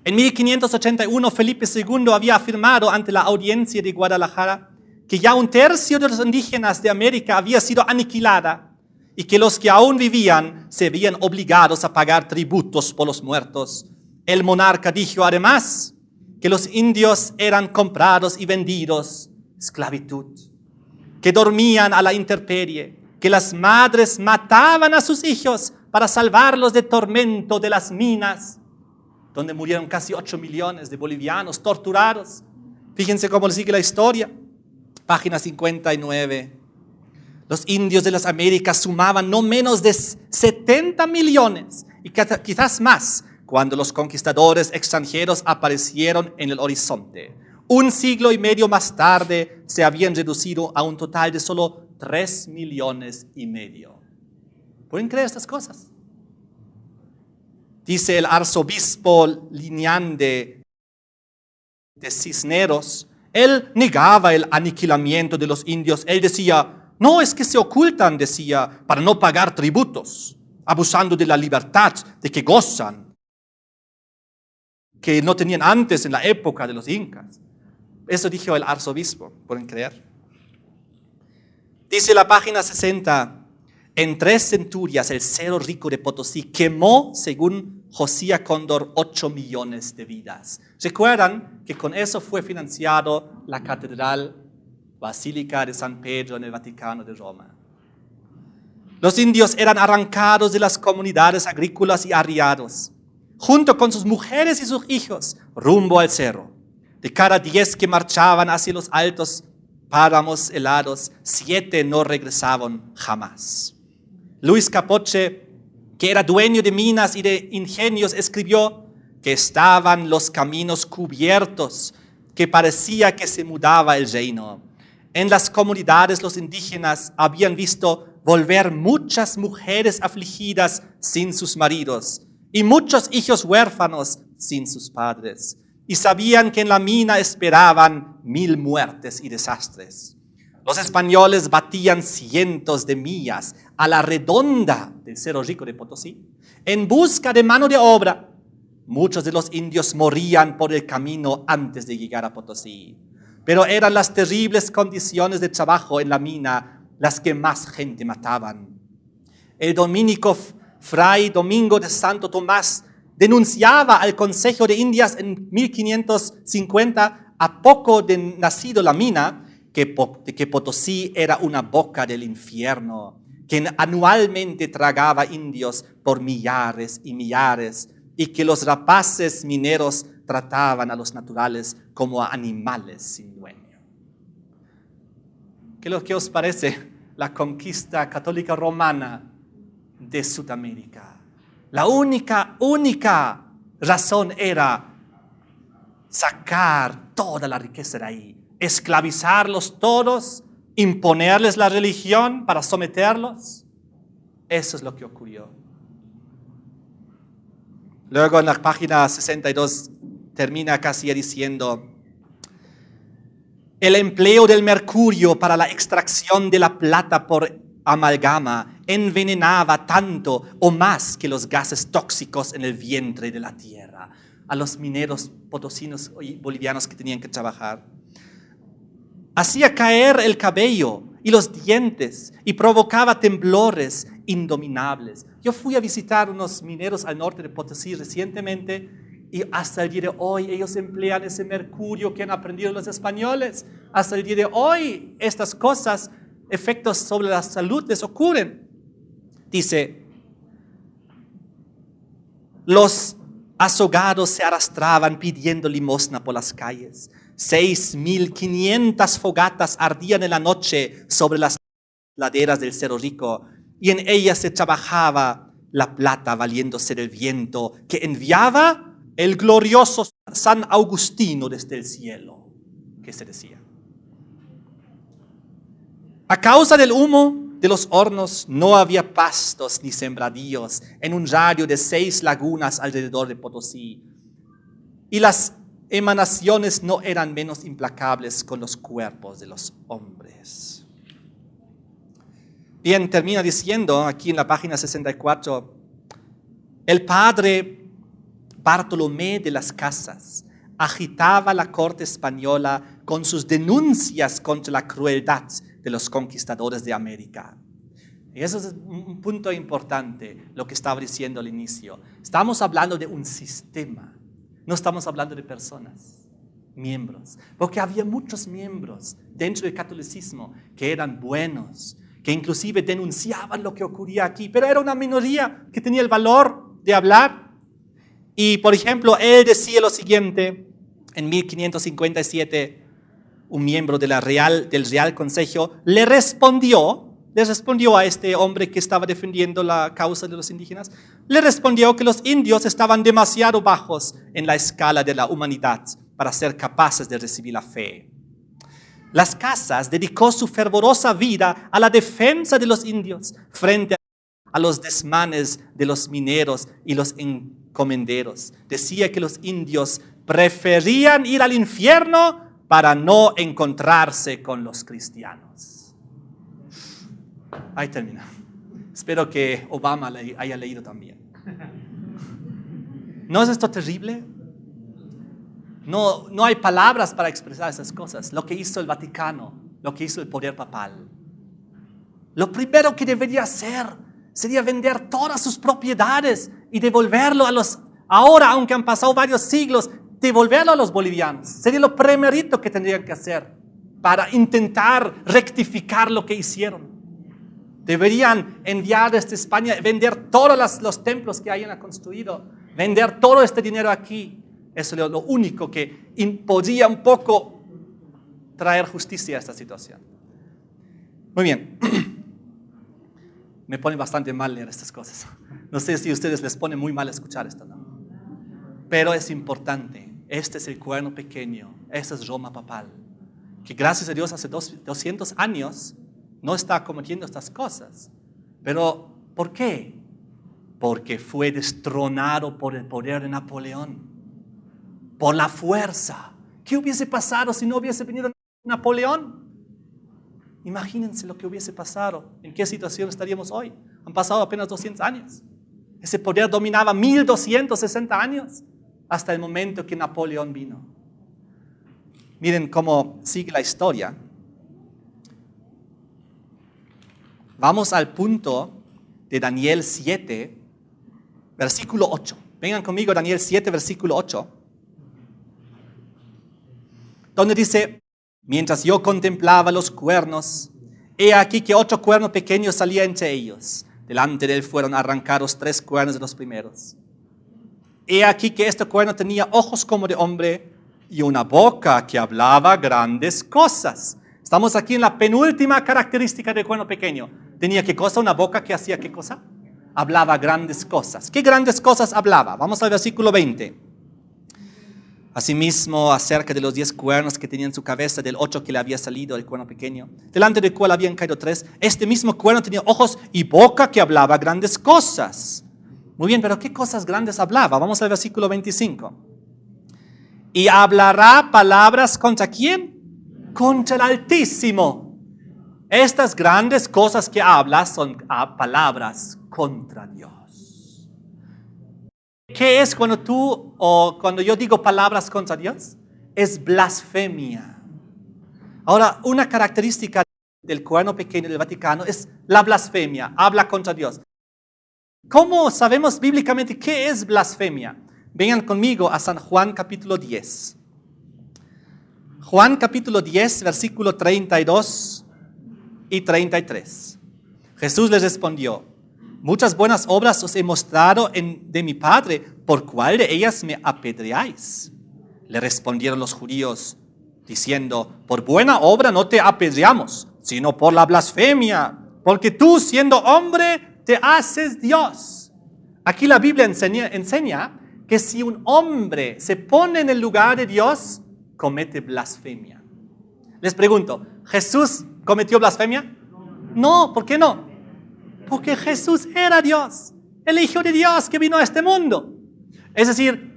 A: En 1581, Felipe II había afirmado ante la audiencia de Guadalajara que ya 1/3 de los indígenas de América había sido aniquilada y que los que aún vivían se veían obligados a pagar tributos por los muertos. El monarca dijo además que los indios eran comprados y vendidos, esclavitud, que dormían a la intemperie, que las madres mataban a sus hijos para salvarlos del tormento de las minas, donde murieron casi 8 millones de bolivianos torturados. Fíjense cómo sigue la historia. Página 59. Los indios de las Américas sumaban no menos de 70 millones y quizás más cuando los conquistadores extranjeros aparecieron en el horizonte. 1 siglo y medio más tarde se habían reducido a un total de solo 3,5 millones. ¿Pueden creer estas cosas? Dice el arzobispo Linián de Cisneros, él negaba el aniquilamiento de los indios. Él decía, no, es que se ocultan, decía, para no pagar tributos, abusando de la libertad de que gozan, que no tenían antes en la época de los incas. Eso dijo el arzobispo, ¿pueden creer? Dice la página 60, en 3 centurias el Cerro Rico de Potosí quemó, según Josía Cóndor, 8 millones de vidas. ¿Recuerdan que con eso fue financiado la Catedral Basílica de San Pedro en el Vaticano de Roma? Los indios eran arrancados de las comunidades agrícolas y arriados, junto con sus mujeres y sus hijos, rumbo al cerro. De cada 10 que marchaban hacia los altos páramos helados, 7 no regresaban jamás. Luis Capoche, que era dueño de minas y de ingenios, escribió que estaban los caminos cubiertos, que parecía que se mudaba el reino. En las comunidades los indígenas habían visto volver muchas mujeres afligidas sin sus maridos y muchos hijos huérfanos sin sus padres. Y sabían que en la mina esperaban 1,000 muertes y desastres. Los españoles batían cientos de millas a la redonda del Cerro Rico de Potosí en busca de mano de obra. Muchos de los indios morían por el camino antes de llegar a Potosí, pero eran las terribles condiciones de trabajo en la mina las que más gente mataban. El dominico Fray Domingo de Santo Tomás denunciaba al Consejo de Indias en 1550, a poco de nacido la mina, que Potosí era una boca del infierno, que anualmente tragaba indios por millares y millares, y que los rapaces mineros trataban a los naturales como a animales sin dueño. ¿Qué os parece la conquista católica romana de Sudamérica? La única razón era sacar toda la riqueza de ahí, esclavizarlos todos, imponerles la religión para someterlos. Eso es lo que ocurrió. Luego en la página 62 termina casi diciendo, el empleo del mercurio para la extracción de la plata por amalgama envenenaba tanto o más que los gases tóxicos en el vientre de la tierra a los mineros potosinos y bolivianos que tenían que trabajar. Hacía caer el cabello y los dientes y provocaba temblores indominables. Yo fui a visitar unos mineros al norte de Potosí recientemente y hasta el día de hoy ellos emplean ese mercurio que han aprendido los españoles. Hasta el día de hoy estas cosas, efectos sobre la salud les ocurren. Dice, los azogados se arrastraban pidiendo limosna por las calles. 6,500 fogatas ardían en la noche sobre las laderas del Cerro Rico y en ellas se trabajaba la plata valiéndose del viento que enviaba el glorioso San Agustino desde el cielo, que se decía. A causa del humo de los hornos no había pastos ni sembradíos en un radio de 6 lagunas alrededor de Potosí. Y las emanaciones no eran menos implacables con los cuerpos de los hombres. Bien, termina diciendo aquí en la página 64, el padre Bartolomé de las Casas agitaba la corte española con sus denuncias contra la crueldad de los conquistadores de América. Y eso es un punto importante, lo que estaba diciendo al inicio. Estamos hablando de un sistema, no estamos hablando de personas, miembros. Porque había muchos miembros dentro del catolicismo que eran buenos, que inclusive denunciaban lo que ocurría aquí, pero era una minoría que tenía el valor de hablar. Y, por ejemplo, él decía lo siguiente, en 1557, un miembro del Real Consejo le respondió a este hombre que estaba defendiendo la causa de los indígenas, le respondió que los indios estaban demasiado bajos en la escala de la humanidad para ser capaces de recibir la fe. Las Casas dedicó su fervorosa vida a la defensa de los indios frente a los desmanes de los mineros y los encomenderos. Decía que los indios preferían ir al infierno para no encontrarse con los cristianos. Ahí termina. Espero que Obama haya leído también. ¿No es esto terrible? No hay palabras para expresar esas cosas. Lo que hizo el Vaticano, lo que hizo el poder papal. Lo primero que debería hacer sería vender todas sus propiedades y devolverlo ahora, aunque han pasado varios siglos, devolverlo a los bolivianos. Sería lo primerito que tendrían que hacer para intentar rectificar lo que hicieron. Deberían enviar desde España, vender todos los templos que hayan construido, vender todo este dinero aquí. Eso es lo único que podría un poco traer justicia a esta situación. Muy bien. Me pone bastante mal leer estas cosas. No sé si a ustedes les pone muy mal escuchar esto, ¿no? Pero es importante. Este es el cuerno pequeño. Esta es Roma papal. Que gracias a Dios hace 200 años no está cometiendo estas cosas. Pero, ¿por qué? Porque fue destronado por el poder de Napoleón. Por la fuerza. ¿Qué hubiese pasado si no hubiese venido Napoleón? Imagínense lo que hubiese pasado. ¿En qué situación estaríamos hoy? Han pasado apenas 200 años. Ese poder dominaba 1260 años hasta el momento que Napoleón vino. Miren cómo sigue la historia. Vamos al punto de Daniel 7, versículo 8. Vengan conmigo, Daniel 7, versículo 8. Donde dice, mientras yo contemplaba los cuernos, he aquí que otro cuerno pequeño salía entre ellos. Delante de él fueron arrancados 3 cuernos de los primeros. He aquí que este cuerno tenía ojos como de hombre y una boca que hablaba grandes cosas. Estamos aquí en la penúltima característica del cuerno pequeño. ¿Tenía qué cosa? Una boca que hacía qué cosa? Hablaba grandes cosas. ¿Qué grandes cosas hablaba? Vamos al versículo 20. Asimismo, acerca de los 10 cuernos que tenía en su cabeza, del 8 que le había salido el cuerno pequeño, delante del cual habían caído 3, este mismo cuerno tenía ojos y boca que hablaba grandes cosas. Muy bien, pero ¿qué cosas grandes hablaba? Vamos al versículo 25. ¿Y hablará palabras contra quién? Contra el Altísimo. Estas grandes cosas que habla son palabras contra Dios. ¿Qué es cuando yo digo palabras contra Dios? Es blasfemia. Ahora, una característica del cuerno pequeño del Vaticano es la blasfemia. Habla contra Dios. ¿Cómo sabemos bíblicamente qué es blasfemia? Vengan conmigo a San Juan capítulo 10. Juan capítulo 10, versículo 32 y 33. Jesús les respondió, muchas buenas obras os he mostrado de mi Padre, ¿por cuál de ellas me apedreáis? Le respondieron los judíos, diciendo, por buena obra no te apedreamos, sino por la blasfemia, porque tú siendo hombre te haces Dios. Aquí la Biblia enseña que si un hombre se pone en el lugar de Dios, comete blasfemia. Les pregunto, ¿Jesús cometió blasfemia? No, ¿por qué no? Porque Jesús era Dios, el Hijo de Dios que vino a este mundo. Es decir,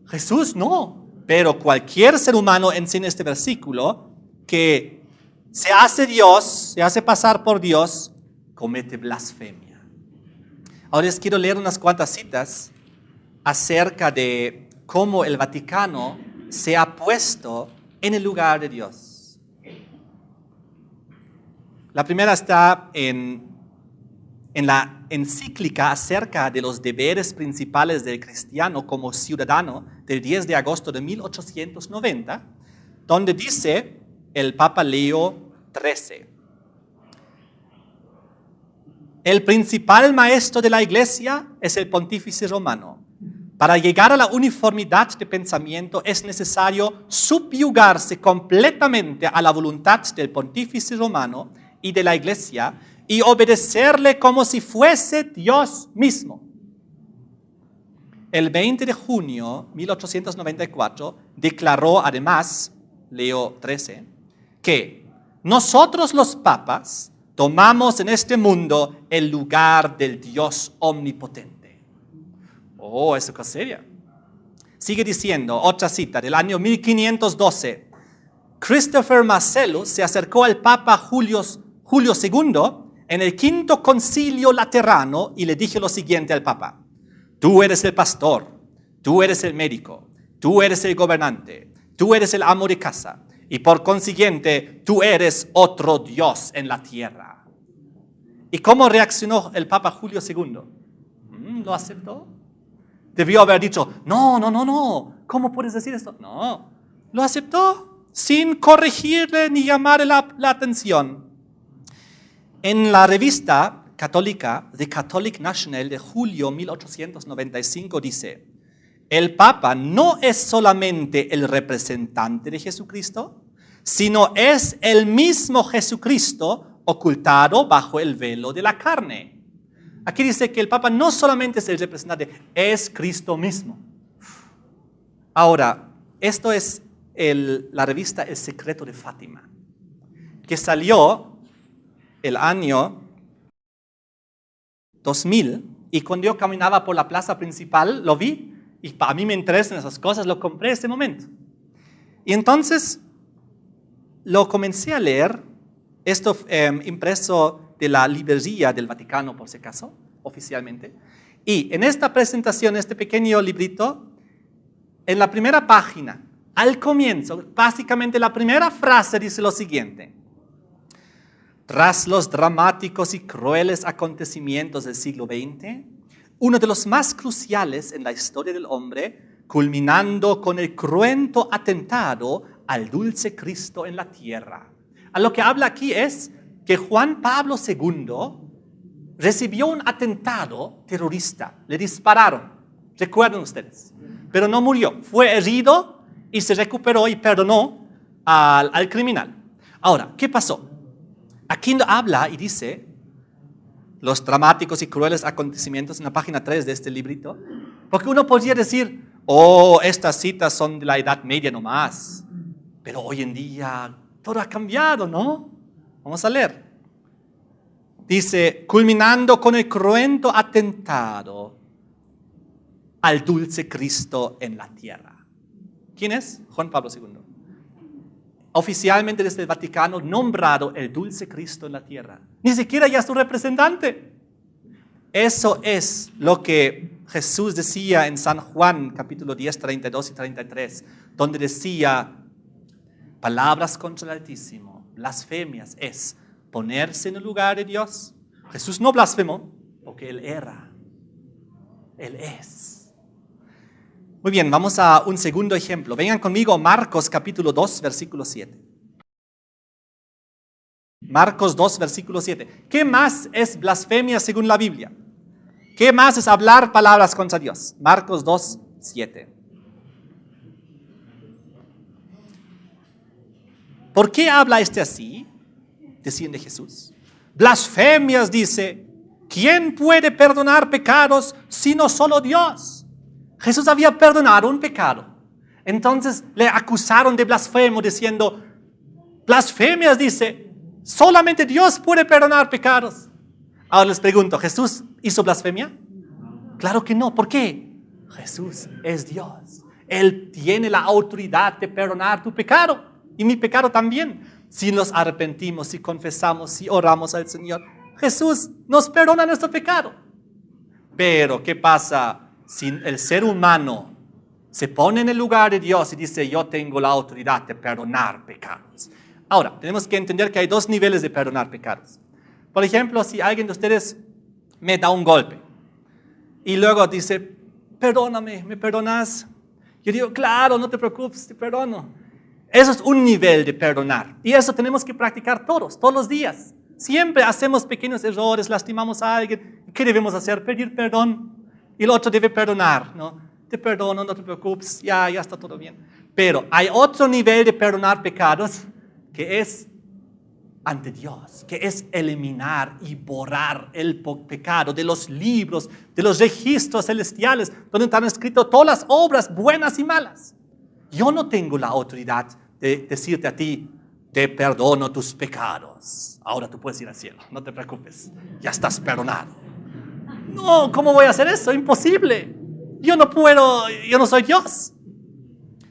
A: Jesús no. Pero cualquier ser humano, enseña este versículo, que se hace Dios, se hace pasar por Dios, comete blasfemia. Ahora les quiero leer unas cuantas citas acerca de cómo el Vaticano se ha puesto en el lugar de Dios. La primera está en la encíclica acerca de los deberes principales del cristiano como ciudadano del 10 de agosto de 1890, donde dice el Papa Leo XIII: el principal maestro de la Iglesia es el pontífice romano. Para llegar a la uniformidad de pensamiento es necesario subyugarse completamente a la voluntad del pontífice romano y de la Iglesia y obedecerle como si fuese Dios mismo. El 20 de junio de 1894 declaró además Leo XIII que nosotros los papas tomamos en este mundo el lugar del Dios omnipotente. Oh, eso es cosa seria. Sigue diciendo, otra cita del año 1512. Christopher Marcellus se acercó al Papa Julio II en el quinto concilio laterano y le dijo lo siguiente al Papa: tú eres el pastor, tú eres el médico, tú eres el gobernante, tú eres el amo de casa y por consiguiente tú eres otro Dios en la tierra. ¿Y cómo reaccionó el Papa Julio II? ¿Lo aceptó? Debió haber dicho, no, ¿cómo puedes decir esto? No, lo aceptó sin corregirle ni llamarle la atención. En la revista católica The Catholic National de julio 1895 dice: el Papa no es solamente el representante de Jesucristo, sino es el mismo Jesucristo ocultado bajo el velo de la carne. Aquí dice que el Papa no solamente es el representante, es Cristo mismo. Ahora, esto es la revista El Secreto de Fátima, que salió el año 2000, y cuando yo caminaba por la plaza principal lo vi, y a mí me interesan esas cosas, lo compré en ese momento. Y entonces lo comencé a leer, esto impreso de la librería del Vaticano, por si acaso, oficialmente. Y en esta presentación, este pequeño librito, en la primera página, al comienzo, básicamente la primera frase dice lo siguiente: tras los dramáticos y crueles acontecimientos del siglo XX, uno de los más cruciales en la historia del hombre, culminando con el cruento atentado al dulce Cristo en la tierra. A lo que habla aquí es que Juan Pablo II recibió un atentado terrorista. Le dispararon, recuerdan ustedes. Pero no murió, fue herido y se recuperó y perdonó al criminal. Ahora, ¿qué pasó? Aquí habla y dice los dramáticos y crueles acontecimientos en la página 3 de este librito, porque uno podría decir, estas citas son de la Edad Media nomás, pero hoy en día todo ha cambiado, ¿no? Vamos a leer. Dice, culminando con el cruento atentado al dulce Cristo en la tierra. ¿Quién es? Juan Pablo II. Oficialmente desde el Vaticano nombrado el dulce Cristo en la tierra. Ni siquiera ya es su representante. Eso es lo que Jesús decía en San Juan, capítulo 10, 32 y 33, donde decía, palabras contra el Altísimo, blasfemias, es ponerse en el lugar de Dios. Jesús no blasfemó, porque Él era. Él es. Muy bien, vamos a un segundo ejemplo. Vengan conmigo a Marcos capítulo 2, versículo 7. Marcos 2, versículo 7. ¿Qué más es blasfemia según la Biblia? ¿Qué más es hablar palabras contra Dios? Marcos 2, 7. ¿Por qué habla así? Decían de Jesús. Blasfemias, dice. ¿Quién puede perdonar pecados sino solo Dios? Jesús había perdonado un pecado. Entonces le acusaron de blasfemo diciendo, blasfemias, dice, solamente Dios puede perdonar pecados. Ahora les pregunto, ¿Jesús hizo blasfemia? Claro que no. ¿Por qué? Jesús es Dios. Él tiene la autoridad de perdonar tu pecado y mi pecado también. Si nos arrepentimos, si confesamos, si oramos al Señor, Jesús nos perdona nuestro pecado. Pero, ¿qué pasa si el ser humano se pone en el lugar de Dios y dice, yo tengo la autoridad de perdonar pecados? Ahora, tenemos que entender que hay dos niveles de perdonar pecados. Por ejemplo, si alguien de ustedes me da un golpe y luego dice, perdóname, ¿me perdonas? Yo digo, claro, no te preocupes, te perdono. Eso es un nivel de perdonar. Y eso tenemos que practicar todos los días. Siempre hacemos pequeños errores, lastimamos a alguien. ¿Qué debemos hacer? Pedir perdón. Y el otro debe perdonar, ¿no? Te perdono, no te preocupes, ya está todo bien. Pero hay otro nivel de perdonar pecados que es ante Dios, que es eliminar y borrar el pecado de los libros, de los registros celestiales, donde están escritas todas las obras buenas y malas. Yo no tengo la autoridad de decirte a ti, te perdono tus pecados. Ahora tú puedes ir al cielo, no te preocupes, ya estás perdonado. No, ¿cómo voy a hacer eso? Imposible. Yo no puedo, yo no soy Dios.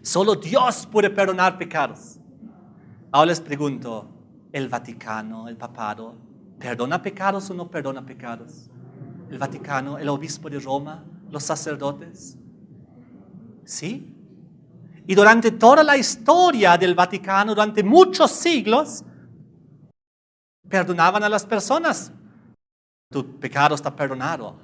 A: Solo Dios puede perdonar pecados. Ahora les pregunto, ¿el Vaticano, el papado, perdona pecados o no perdona pecados? ¿El Vaticano, el obispo de Roma, los sacerdotes? ¿Sí? Y durante toda la historia del Vaticano, durante muchos siglos, perdonaban a las personas. Tu pecado está perdonado.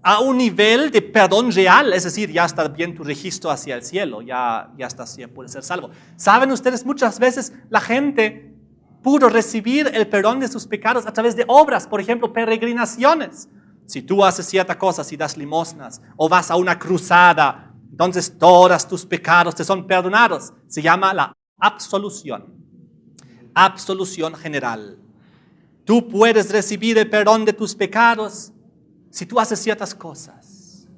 A: A un nivel de perdón real, es decir, ya está bien tu registro hacia el cielo, ya estás, ya puedes ser salvo. ¿Saben ustedes? Muchas veces la gente pudo recibir el perdón de sus pecados a través de obras, por ejemplo, peregrinaciones. Si tú haces cierta cosa, si das limosnas o vas a una cruzada, entonces todos tus pecados te son perdonados. Se llama la absolución. Absolución general. Tú puedes recibir el perdón de tus pecados si tú haces ciertas cosas.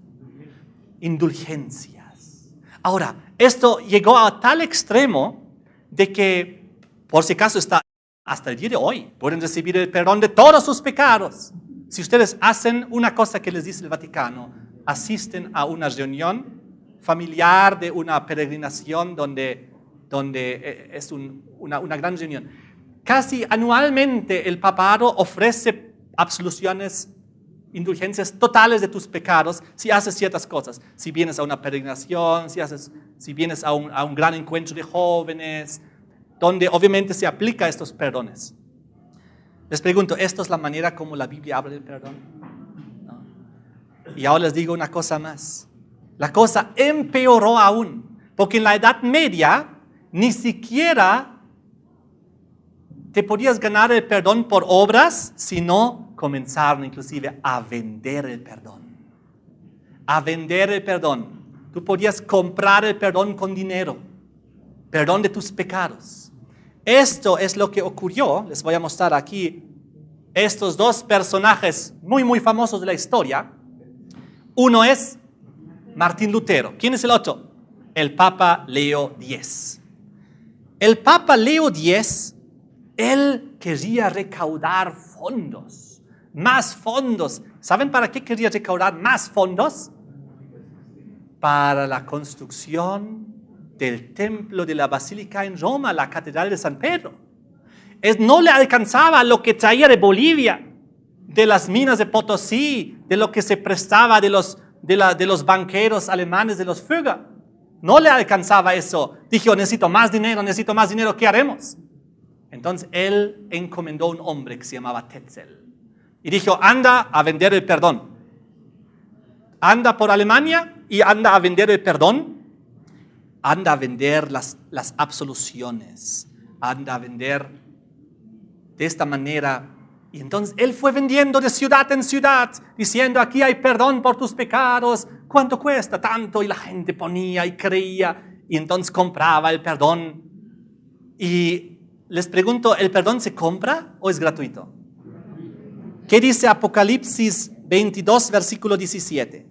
A: Indulgencias. Ahora, esto llegó a tal extremo de que, por si acaso, está hasta el día de hoy. Pueden recibir el perdón de todos sus pecados. Si ustedes hacen una cosa que les dice el Vaticano, asisten a una reunión familiar de una peregrinación donde es una gran reunión. Casi anualmente el papado ofrece absoluciones, indulgencias totales de tus pecados si haces ciertas cosas. Si vienes a una peregrinación, si vienes a un gran encuentro de jóvenes, donde obviamente se aplica estos perdones. Les pregunto, ¿esto es la manera como la Biblia habla del perdón? ¿No? Y ahora les digo una cosa más. La cosa empeoró aún, porque en la Edad Media ni siquiera te podías ganar el perdón por obras, sino comenzaron inclusive a vender el perdón. A vender el perdón. Tú podías comprar el perdón con dinero, perdón de tus pecados. Esto es lo que ocurrió. Les voy a mostrar aquí estos dos personajes muy, muy famosos de la historia. Uno es Martín Lutero. ¿Quién es el otro? El Papa Leo X. El Papa Leo X, él quería recaudar fondos, más fondos. ¿Saben para qué quería recaudar más fondos? Para la construcción del templo de la Basílica en Roma, la Catedral de San Pedro. No le alcanzaba lo que traía de Bolivia, de las minas de Potosí, de lo que se prestaba de los banqueros alemanes, de los Fugger. No le alcanzaba eso. Dijo, necesito más dinero, ¿qué haremos? Entonces él encomendó a un hombre que se llamaba Tetzel. Y dijo, anda a vender el perdón. Anda por Alemania y anda a vender el perdón. Anda a vender las absoluciones. Anda a vender de esta manera. Y entonces él fue vendiendo de ciudad en ciudad, diciendo, aquí hay perdón por tus pecados. ¿Cuánto cuesta? Tanto. Y la gente ponía y creía. Y entonces compraba el perdón. Y les pregunto, ¿el perdón se compra o es gratuito? ¿Qué dice Apocalipsis 22, versículo 17?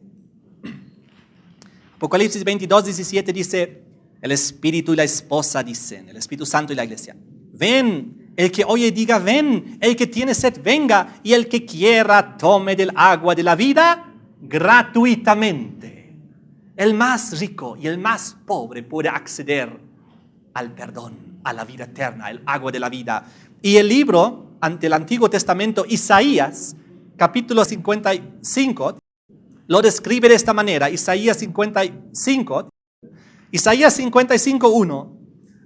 A: Apocalipsis 22, 17 dice, el Espíritu y la esposa dicen, el Espíritu Santo y la iglesia, ven, el que oye diga ven, el que tiene sed venga, y el que quiera tome del agua de la vida gratuitamente. El más rico y el más pobre puede acceder al perdón, a la vida eterna, el agua de la vida. Y el libro ante el Antiguo Testamento, Isaías, capítulo 55, lo describe de esta manera. Isaías 55, 1.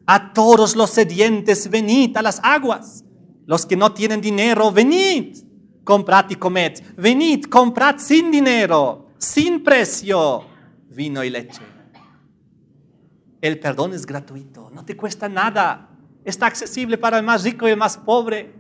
A: A todos los sedientes, venid a las aguas. Los que no tienen dinero, venid, comprad y comed. Venid, comprad sin dinero, sin precio, vino y leche. El perdón es gratuito, no te cuesta nada. Está accesible para el más rico y el más pobre.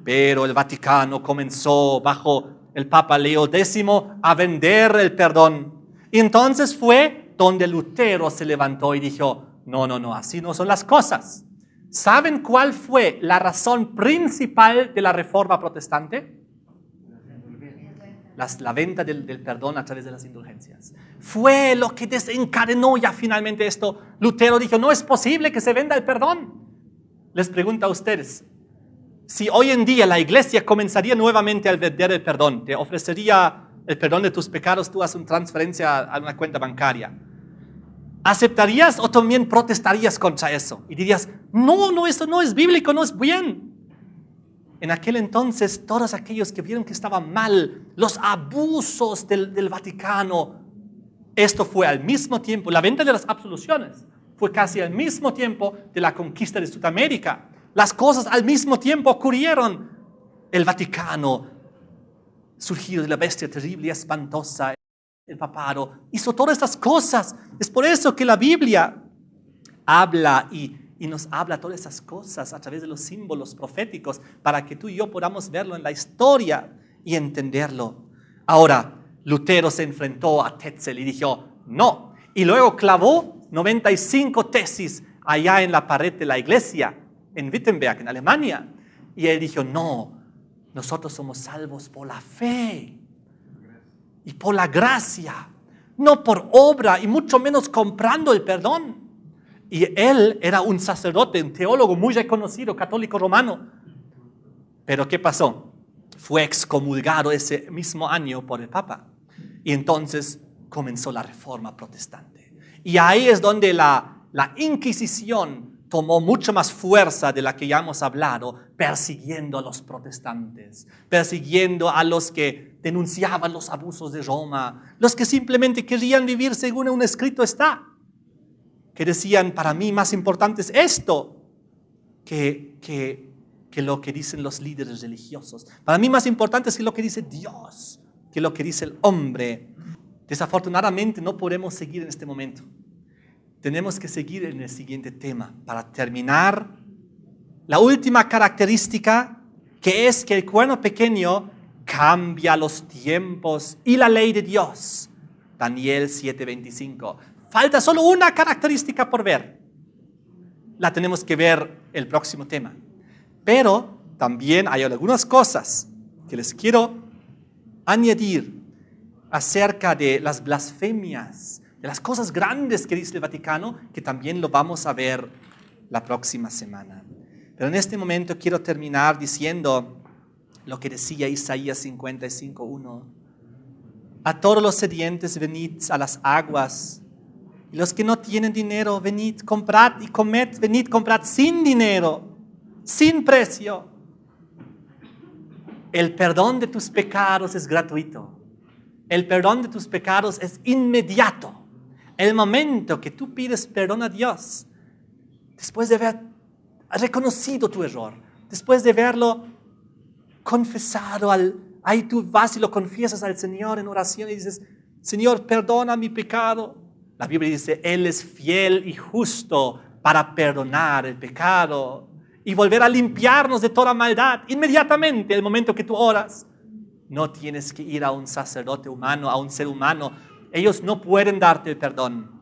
A: Pero el Vaticano comenzó bajo el Papa Leo X a vender el perdón. Y entonces fue donde Lutero se levantó y dijo, no, así no son las cosas. ¿Saben cuál fue la razón principal de la Reforma Protestante? La venta del perdón a través de las indulgencias. Fue lo que desencadenó ya finalmente esto. Lutero dijo, no es posible que se venda el perdón. Les pregunto a ustedes, si hoy en día la iglesia comenzaría nuevamente a vender el perdón, te ofrecería el perdón de tus pecados, tú haces una transferencia a una cuenta bancaria, ¿aceptarías o también protestarías contra eso? Y dirías, no, eso no es bíblico, no es bien. En aquel entonces, todos aquellos que vieron que estaban mal, los abusos del Vaticano, esto fue al mismo tiempo, la venta de las absoluciones, fue casi al mismo tiempo de la conquista de Sudamérica. Las cosas al mismo tiempo ocurrieron. El Vaticano, surgido de la bestia terrible y espantosa, el papado, hizo todas estas cosas. Es por eso que la Biblia habla y nos habla todas esas cosas a través de los símbolos proféticos para que tú y yo podamos verlo en la historia y entenderlo. Ahora, Lutero se enfrentó a Tetzel y dijo, no. Y luego clavó 95 tesis allá en la pared de la iglesia, en Wittenberg, en Alemania. Y él dijo, no, nosotros somos salvos por la fe y por la gracia, no por obra y mucho menos comprando el perdón. Y él era un sacerdote, un teólogo muy reconocido, católico romano. Pero ¿qué pasó? Fue excomulgado ese mismo año por el Papa. Y entonces comenzó la Reforma Protestante. Y ahí es donde la Inquisición tomó mucho más fuerza de la que ya hemos hablado, persiguiendo a los protestantes, persiguiendo a los que denunciaban los abusos de Roma, los que simplemente querían vivir según un escrito está, que decían, para mí más importante es esto que lo que dicen los líderes religiosos. Para mí más importante es lo que dice Dios, que lo que dice el hombre. Desafortunadamente no podemos seguir en este momento. Tenemos que seguir en el siguiente tema para terminar. La última característica, que es que el cuerno pequeño cambia los tiempos y la ley de Dios. Daniel 7:25. Falta solo una característica por ver. La tenemos que ver el próximo tema. Pero también hay algunas cosas que les quiero añadir acerca de las blasfemias, de las cosas grandes que dice el Vaticano, que también lo vamos a ver la próxima semana. Pero en este momento quiero terminar diciendo lo que decía Isaías 55:1. A todos los sedientes venid a las aguas, y los que no tienen dinero, venid, comprad y comed, venid, comprad sin dinero, sin precio. El perdón de tus pecados es gratuito. El perdón de tus pecados es inmediato. El momento que tú pides perdón a Dios, después de haber reconocido tu error, después de haberlo confesado, ahí tú vas y lo confiesas al Señor en oración y dices, Señor, perdona mi pecado. La Biblia dice, Él es fiel y justo para perdonar el pecado y volver a limpiarnos de toda maldad. Inmediatamente, el momento que tú oras, no tienes que ir a un sacerdote humano, a un ser humano. Ellos no pueden darte el perdón.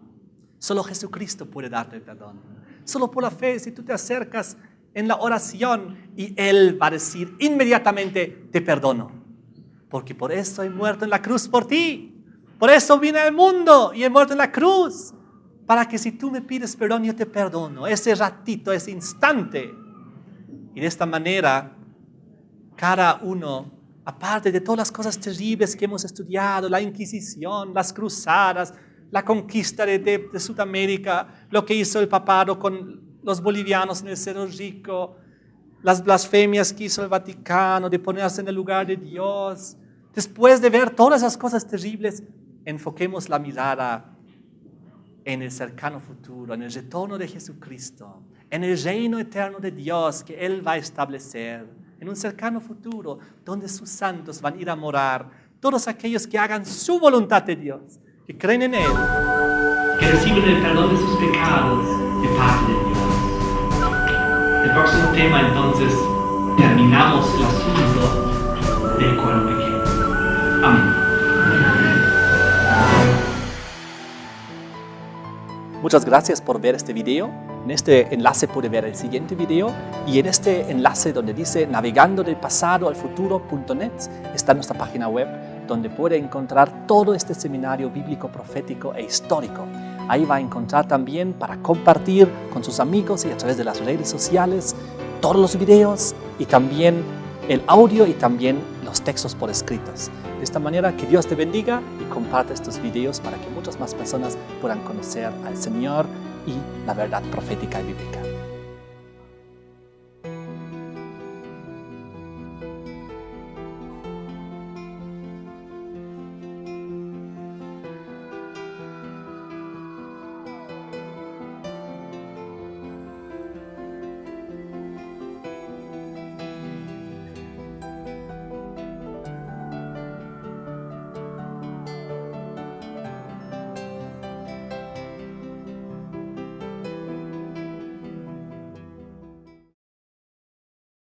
A: Solo Jesucristo puede darte el perdón. Solo por la fe, si tú te acercas en la oración y Él va a decir inmediatamente, te perdono. Porque por eso he muerto en la cruz por ti. Por eso vine al mundo y he muerto en la cruz. Para que si tú me pides perdón, yo te perdono. Ese ratito, ese instante. Y de esta manera, cada uno, aparte de todas las cosas terribles que hemos estudiado, la Inquisición, las cruzadas, la conquista de Sudamérica, lo que hizo el papado con los bolivianos en el Cerro Rico, las blasfemias que hizo el Vaticano, de ponerse en el lugar de Dios. Después de ver todas esas cosas terribles, enfoquemos la mirada en el cercano futuro, en el retorno de Jesucristo, en el reino eterno de Dios que Él va a establecer, en un cercano futuro donde sus santos van a ir a morar, todos aquellos que hagan su voluntad de Dios, que creen en Él,
B: que reciben el perdón de sus pecados de parte de Dios. El próximo tema, entonces, terminamos el asunto del cuerno pequeño. Amén.
A: Muchas gracias por ver este video. En este enlace puede ver el siguiente video y en este enlace donde dice navegando del pasado al futuro.net está nuestra página web donde puede encontrar todo este seminario bíblico, profético e histórico. Ahí va a encontrar también para compartir con sus amigos y a través de las redes sociales todos los videos y también el audio y también los textos por escritos. De esta manera, que Dios te bendiga y comparte estos videos para que muchas más personas puedan conocer al Señor y la verdad profética y bíblica.